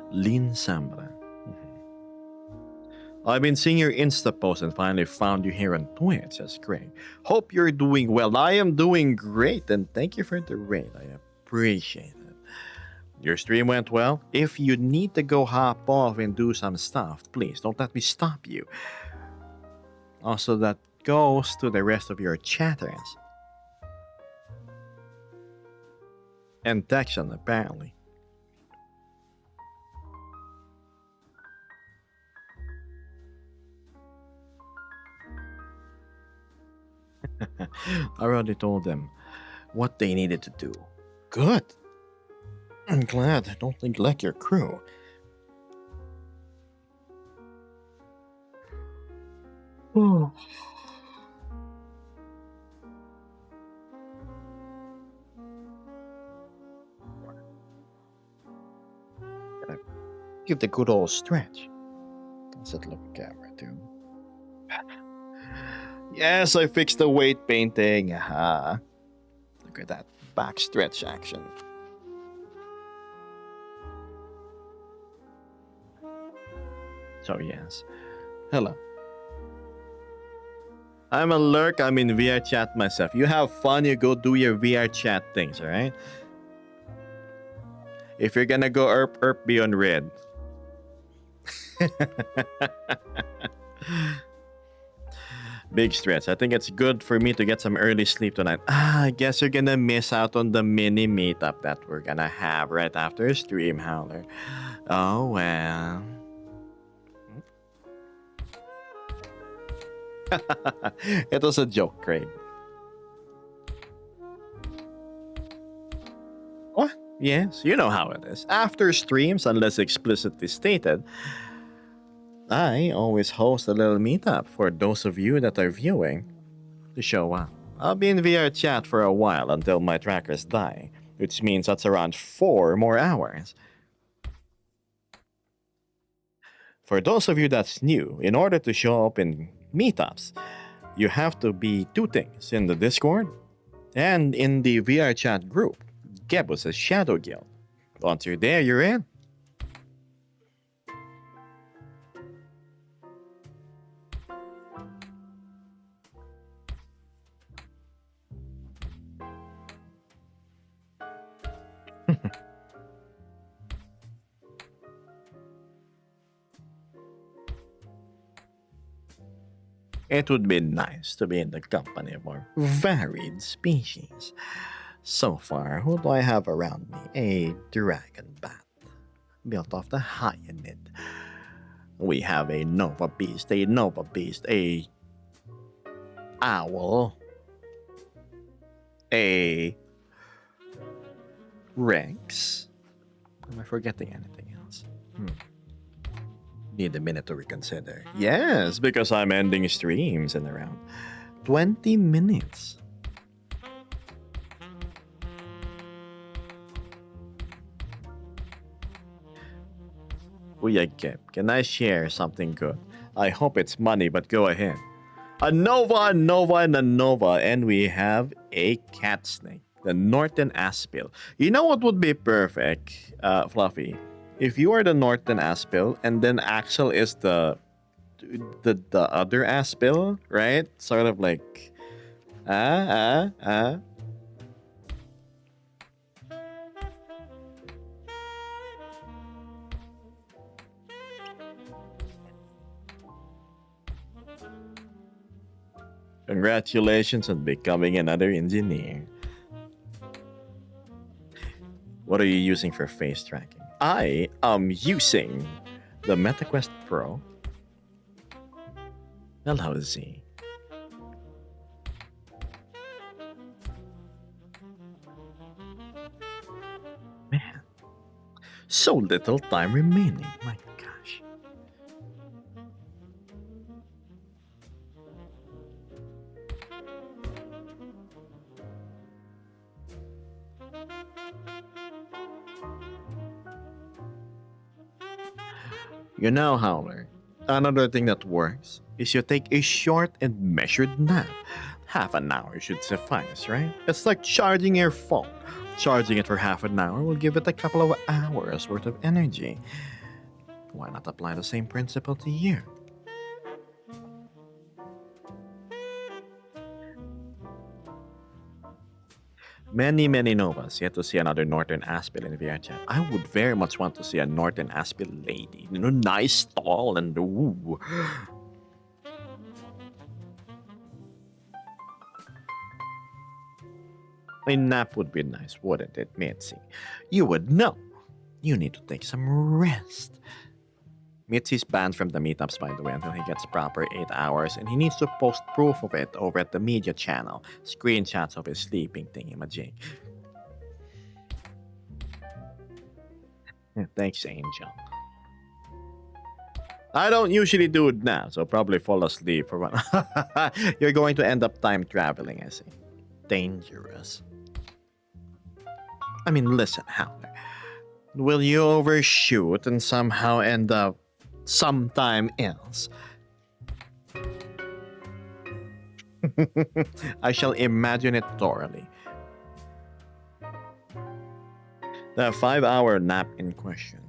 Lin Sambra. I've been seeing your Insta post and finally found you here on Twitch. That's great. Hope you're doing well. I am doing great, and thank you for the raid. I appreciate it. Your stream went well. If you need to go hop off and do some stuff, please don't let me stop you. Also, that goes to the rest of your chatters. And Texan, apparently. I already told them what they needed to do. Good. I'm glad. Don't neglect your crew. Oh. Give the good old stretch. That's it, look at camera too. Yes, I fixed the weight painting. Aha. Look at that back stretch action. So yes. Hello. I'm a lurk. I'm in VR chat myself. You have fun. You go do your VR chat things, alright? If you're gonna go erp, be on red. Big stretch. I think it's good for me to get some early sleep tonight. I guess you're gonna miss out on the mini meetup that we're gonna have right after stream, Howler. Oh well. It was a joke, Craig. What? Yes, you know how it is. After streams, unless explicitly stated, I always host a little meetup for those of you that are viewing to show up. I'll be in VR chat for a while until my trackers die, which means that's around 4 more hours. For those of you that's new, in order to show up in meetups, You have to be two things in the Discord and in the VR chat group. Gebus says Shadow Guild. Once you're there, you're in. It would be nice to be in the company of more varied species. So far, who do I have around me? A dragon bat, built off the hyanid. We have a Nova Beast, a owl, a Rex. Am I forgetting anything else? Need a minute to reconsider. Yes, because I'm ending streams in around 20 minutes. Kuya Kep, can I share something good? I hope it's money, but go ahead. A Nova, and a Nova, and we have a cat snake, the Northern Aspil. You know what would be perfect, Fluffy? If you are the Northern Aspil, and then Axel is the other Aspil, right? Sort of like, ah. Congratulations on becoming another engineer. What are you using for face tracking? I am using the MetaQuest Pro. Hello, Z. Man, so little time remaining. My gosh. You know, Howler, another thing that works is you take a short and measured nap. Half an hour should suffice, right? It's like charging your phone. Charging it for half an hour will give it a couple of hours worth of energy. Why not apply the same principle to you? Many Novas yet to see another Northern Aspil in VRChat. I would very much want to see a Northern Aspil lady. You know, nice, tall, and ooh. A nap would be nice, wouldn't it, Mitzi? You would know. You need to take some rest. Mitzi's banned from the meetups, by the way, until he gets proper 8 hours, and he needs to post proof of it over at the media channel. Screenshots of his sleeping thingamajig. Thanks, Angel. I don't usually do it now, so probably fall asleep for one. You're going to end up time traveling, I see. Dangerous. I mean, listen, Howler. Will you overshoot and somehow end up sometime else? I shall imagine it thoroughly. The 5-hour nap in question.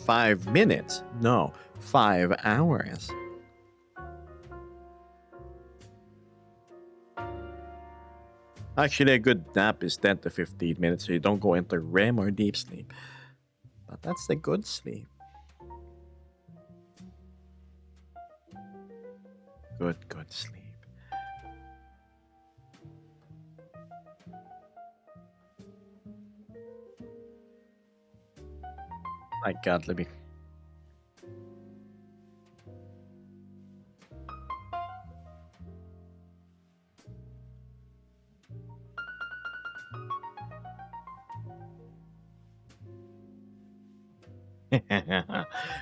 5 minutes? No, 5 hours. Actually, a good nap is 10 to 15 minutes so you don't go into REM or deep sleep. But that's the good sleep. Good sleep. My God, let me.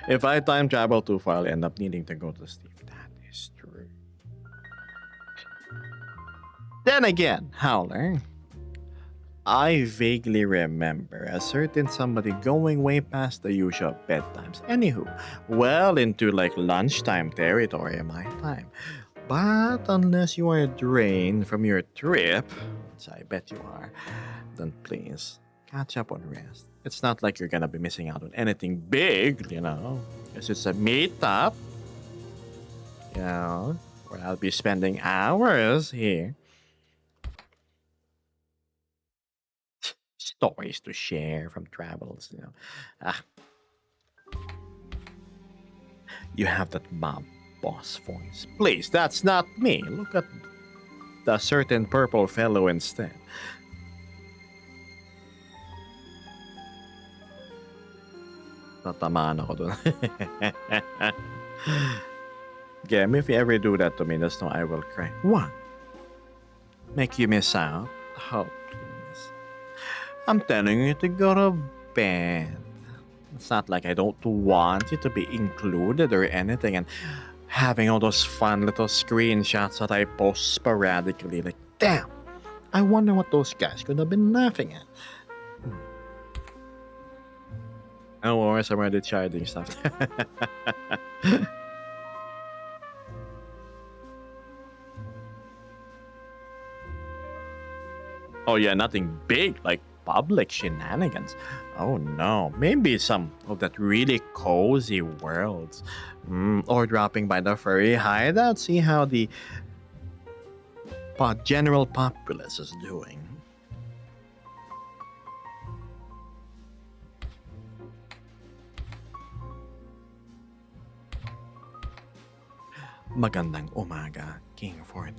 If I time travel too far, I'll end up needing to go to sleep. That is true. Then again, Howler, I vaguely remember a certain somebody going way past the usual bedtimes. Anywho, well into like lunchtime territory in my time. But unless you are drained from your trip, which I bet you are, then please catch up on rest. It's not like you're gonna be missing out on anything big, you know. It's just a meetup, you know, where I'll be spending hours here. Stories to share from travels, you know. Ah, you have that mob boss voice. Please, that's not me. Look at the certain purple fellow instead. Tatamaan ako dun. Gem, if you ever do that to me, just know I will cry. What? Make you miss out? Oh, please. I'm telling you to go to bed. It's not like I don't want you to be included or anything, and having all those fun little screenshots that I post sporadically. Like, damn, I wonder what those guys could have been laughing at. No worries, I'm already charging stuff. Oh yeah, nothing big like public shenanigans. Oh no, maybe some of that really cozy worlds. Or dropping by the furry hideout, see how the general populace is doing. Magandang umaga, King Forte.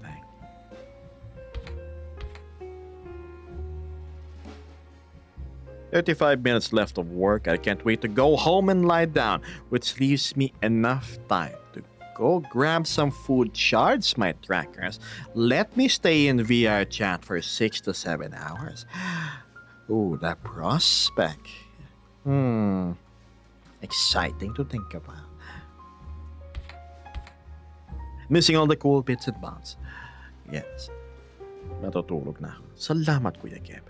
"35 minutes left of work. I can't wait to go home and lie down, which leaves me enough time to go grab some food, charge my trackers, let me stay in VR chat for 6 to 7 hours. Ooh, that prospect. Exciting to think about. Missing all the cool bits and bobs. Yes. Natutulog na ako. Salamat, Kuya Geb.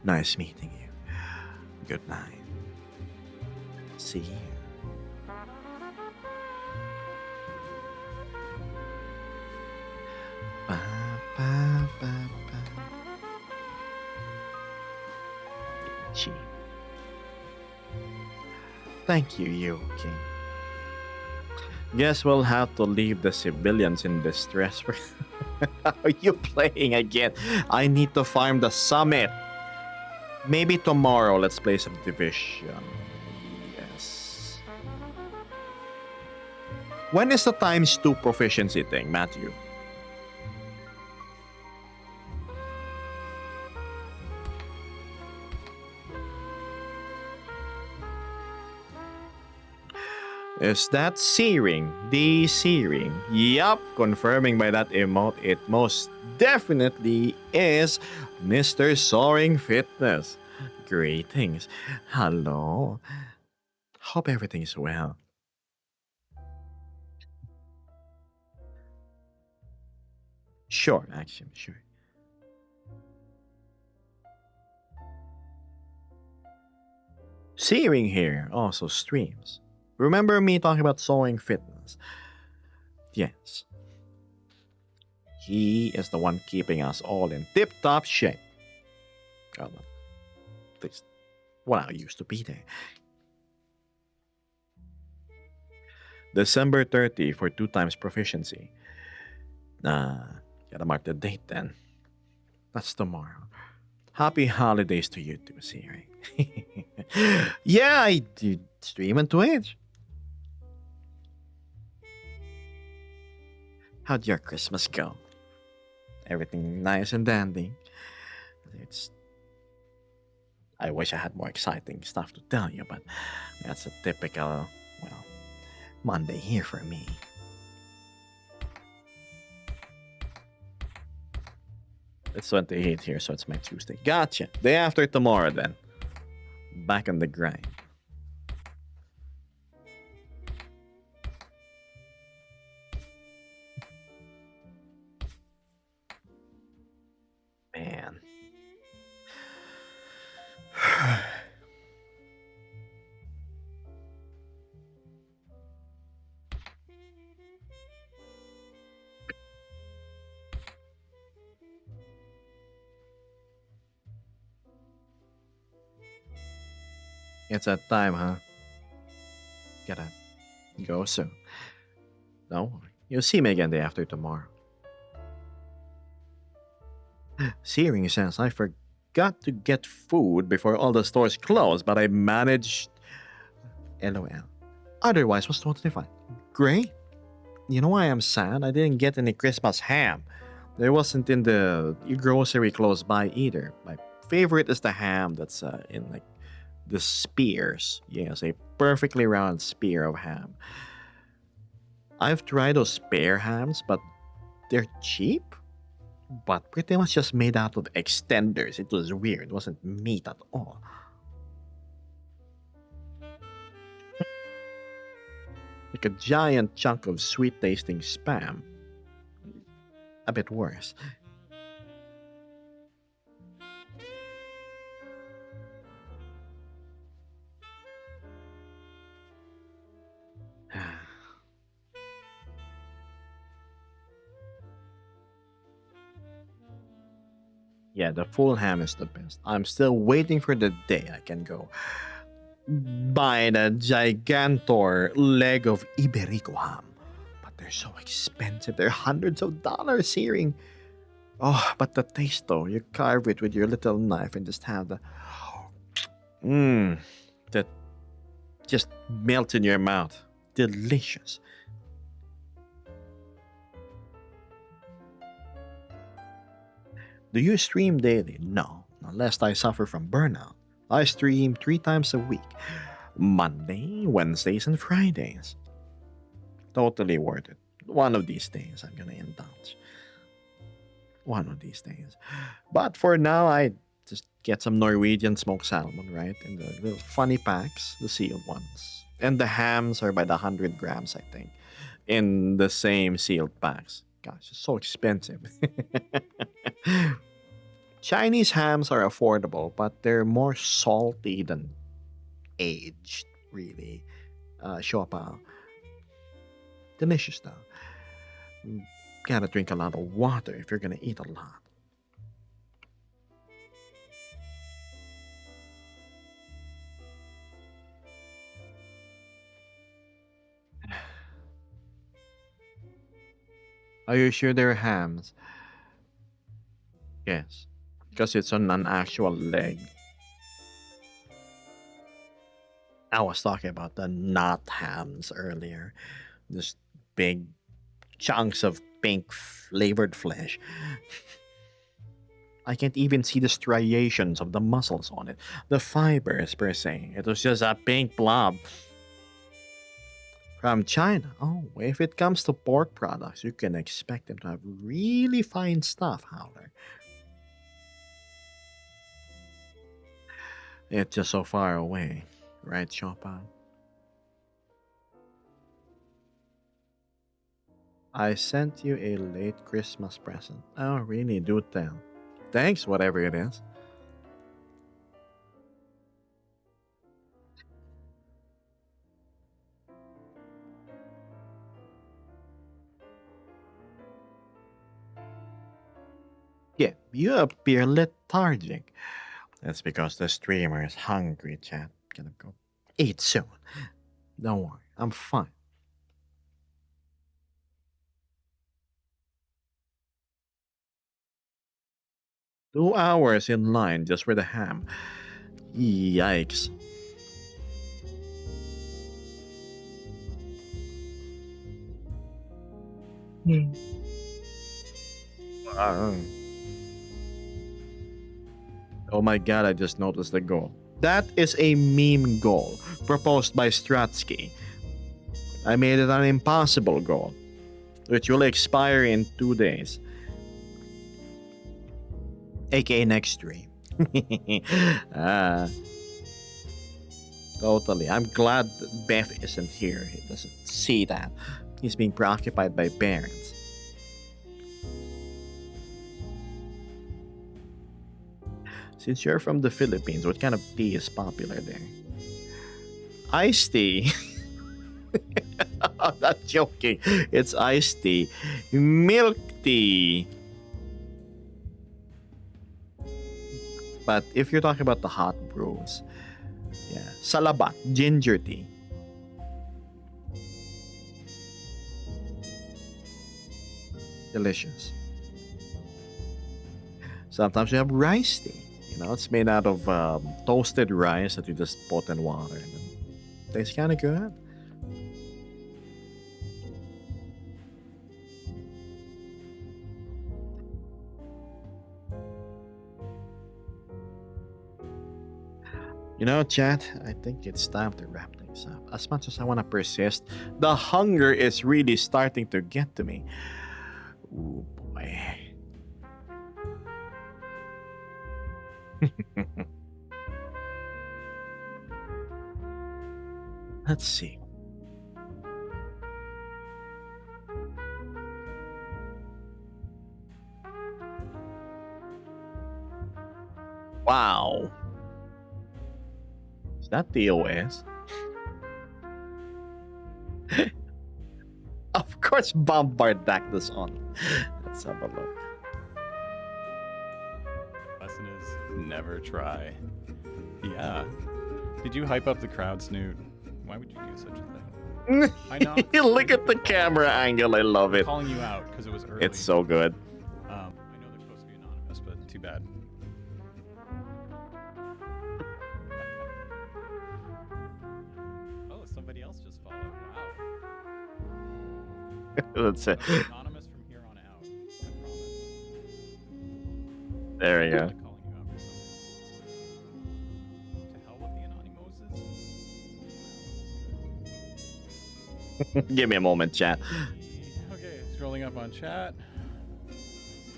Nice meeting you. Good night. See you." Ba, ba, ba, ba. Gee. Thank you, Yuki. Guess we'll have to leave the civilians in distress. Are you playing again? I need to farm the summit. Maybe tomorrow, let's play some Division. Yes. When is the ×2 proficiency thing, Matthew? Is that Searing? The Searing. Yup, confirming by that emote, it most definitely is Mr. Soaring Fitness. Greetings. Hello. Hope everything's well. Sure, actually, sure. Searing here also streams. Remember me talking about Soaring Fitness? Yes. He is the one keeping us all in tip-top shape. Well, at least when I used to be there. December 30 for 2 times proficiency. Gotta mark the date then. That's tomorrow. Happy holidays to you too, Siri. Yeah, I do stream on Twitch. How'd your Christmas go? Everything nice and dandy? I wish I had more exciting stuff to tell you, but that's a typical, well, Monday here for me. It's 28 here, so it's my Tuesday. Gotcha. Day after tomorrow, then. Back on the grind. Man. It's that time, huh? Gotta go soon. Don't worry. You'll see me again day after tomorrow. Searing says I forgot to get food before all the stores closed, but I managed. LOL. Otherwise, was totally fine. Great. You know why I'm sad? I didn't get any Christmas ham. There wasn't in the grocery close by either. My favorite is the ham that's in like the spears. Yes, a perfectly round spear of ham. I've tried those spare hams, but they're cheap. But pretty much just made out of extenders. It was weird. It wasn't meat at all. Like a giant chunk of sweet tasting spam. A bit worse. Yeah, the full ham is the best. I'm still waiting for the day I can go buy the gigantor leg of Iberico ham. But they're so expensive. They're hundreds of dollars searing. Oh, but the taste though. You carve it with your little knife and just have the that just melts in your mouth. Delicious. Do you stream daily? No, unless I suffer from burnout. I stream 3 times a week Monday, Wednesdays, and Fridays. Totally worth it. One of these days, I'm gonna indulge. One of these days. But for now, I just get some Norwegian smoked salmon, right? In the little funny packs, the sealed ones. And the hams are by the 100 grams, I think, in the same sealed packs. Gosh, it's so expensive. Chinese hams are affordable, but they're more salty than aged, really. Siopao. Delicious though. Gotta drink a lot of water if you're gonna eat a lot. Are you sure they're hams? Yes, because it's on an actual leg. I was talking about the not hams earlier. Just big chunks of pink flavored flesh. I can't even see the striations of the muscles on it, the fibers per se. It was just a pink blob. From China. Oh, if it comes to pork products, you can expect them to have really fine stuff, Howler. It's just so far away, right, Chopin? I sent you a late Christmas present. Oh, really? Do tell. Thanks, whatever it is. Yeah, you appear lethargic. That's because the streamer is hungry, chat. Gonna go eat soon. Don't worry, I'm fine. 2 hours in line just for the ham. Yikes. Uh, oh my god, I just noticed the goal. That is a meme goal proposed by Stratsky. I made it an impossible goal, which will expire in 2 days, aka next stream. Ah, totally. I'm glad that Beth isn't here. He doesn't see that. He's being preoccupied by parents. Since you're from the Philippines, what kind of tea is popular there? Iced tea. I'm not joking. It's iced tea. Milk tea. But if you're talking about the hot brews, Yeah. Salabat, ginger tea. Delicious. Sometimes we have rice tea. It's made out of toasted rice that you just put in water. And it tastes kind of good. Chat, I think it's time to wrap things up. As much as I want to persist, the hunger is really starting to get to me. Ooh, boy. Let's see. Wow. Is that DOS? Of course, Bombard Dactus on. Let's have a look. Lesson is never try. Yeah. Did you hype up the crowd, Snoot? Why would you do such a thing? I know. Look at the camera angle. I love I'm it. calling you out because it was early. It's so good. I know they're supposed to be anonymous, but too bad. Oh, somebody else just followed. Wow. Let's see. Anonymous from here on out. I promise. There we I'm go. not calling you out for something. To hell with the anonymous. Give me a moment, chat. Okay, scrolling up on chat.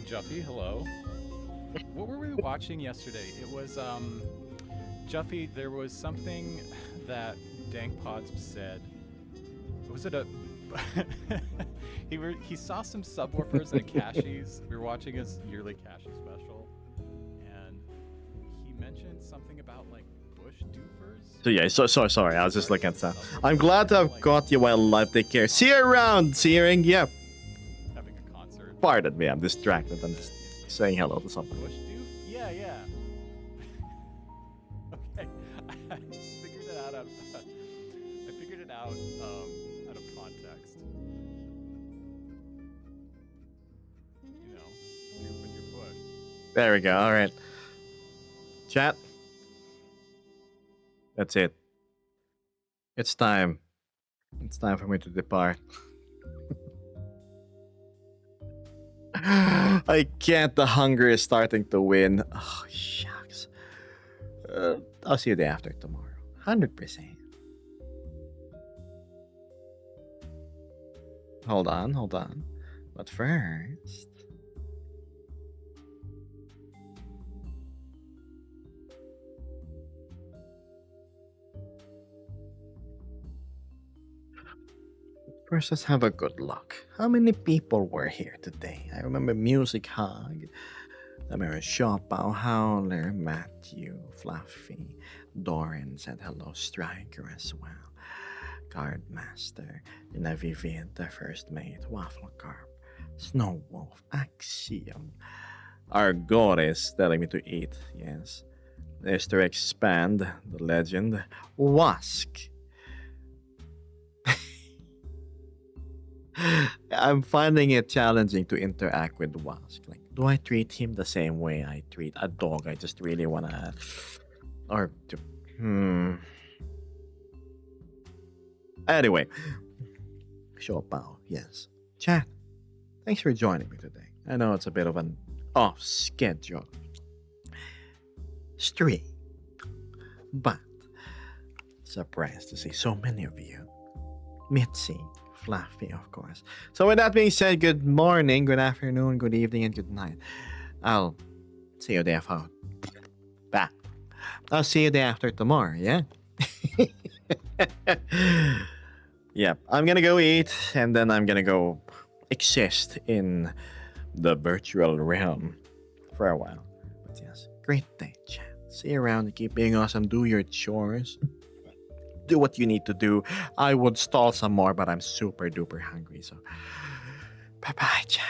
Juffy, hello. What were we watching yesterday? It was Juffy, there was something that Dankpods said. Was it a he saw some subwoofers and cashies. We were watching his yearly cashy special, and he mentioned something about like bush doofers. So yeah, so sorry. I was just looking at stuff. I'm glad to have got you while alive. Take care. See you around, Searing. Yep. Having a concert. Pardon me. I'm distracted. I'm just saying hello to someone. Bush doof? Yeah. Okay. I just figured it out. I figured it out out of context. You know, doof in your bush. There we go. All right. Chat. That's it. It's time. It's time for me to depart. I can't. The hunger is starting to win. Oh, shucks. I'll see you the day after tomorrow. 100%. Hold on. But first... First, let's have a good look. How many people were here today? I remember Music Hog. I remember Shopao, Howler, Matthew, Fluffy, Doran said hello, Striker as well. Guardmaster, Vivid, the First Mate, Waffle Carp, Snow Wolf, Axiom. Our god is telling me to eat, yes. There's to expand, the legend, Wask. I'm finding it challenging to interact with Wask. Like, do I treat him the same way I treat a dog? I just really wanna, or Anyway, Shopao, yes. Chat, thanks for joining me today. I know it's a bit of an off-schedule stream, but surprised to see so many of you. Mitzi, Fluffy, of course. So with that being said, good morning, good afternoon, good evening, and good night. I'll see you day after. I'll see you day after tomorrow, yeah? Yep, I'm gonna go eat, and then I'm gonna go exist in the virtual realm for a while. But yes, great day, chat. See you around, keep being awesome, do your chores. Do what you need to do. I would stall some more, but I'm super duper hungry, so bye-bye, chat.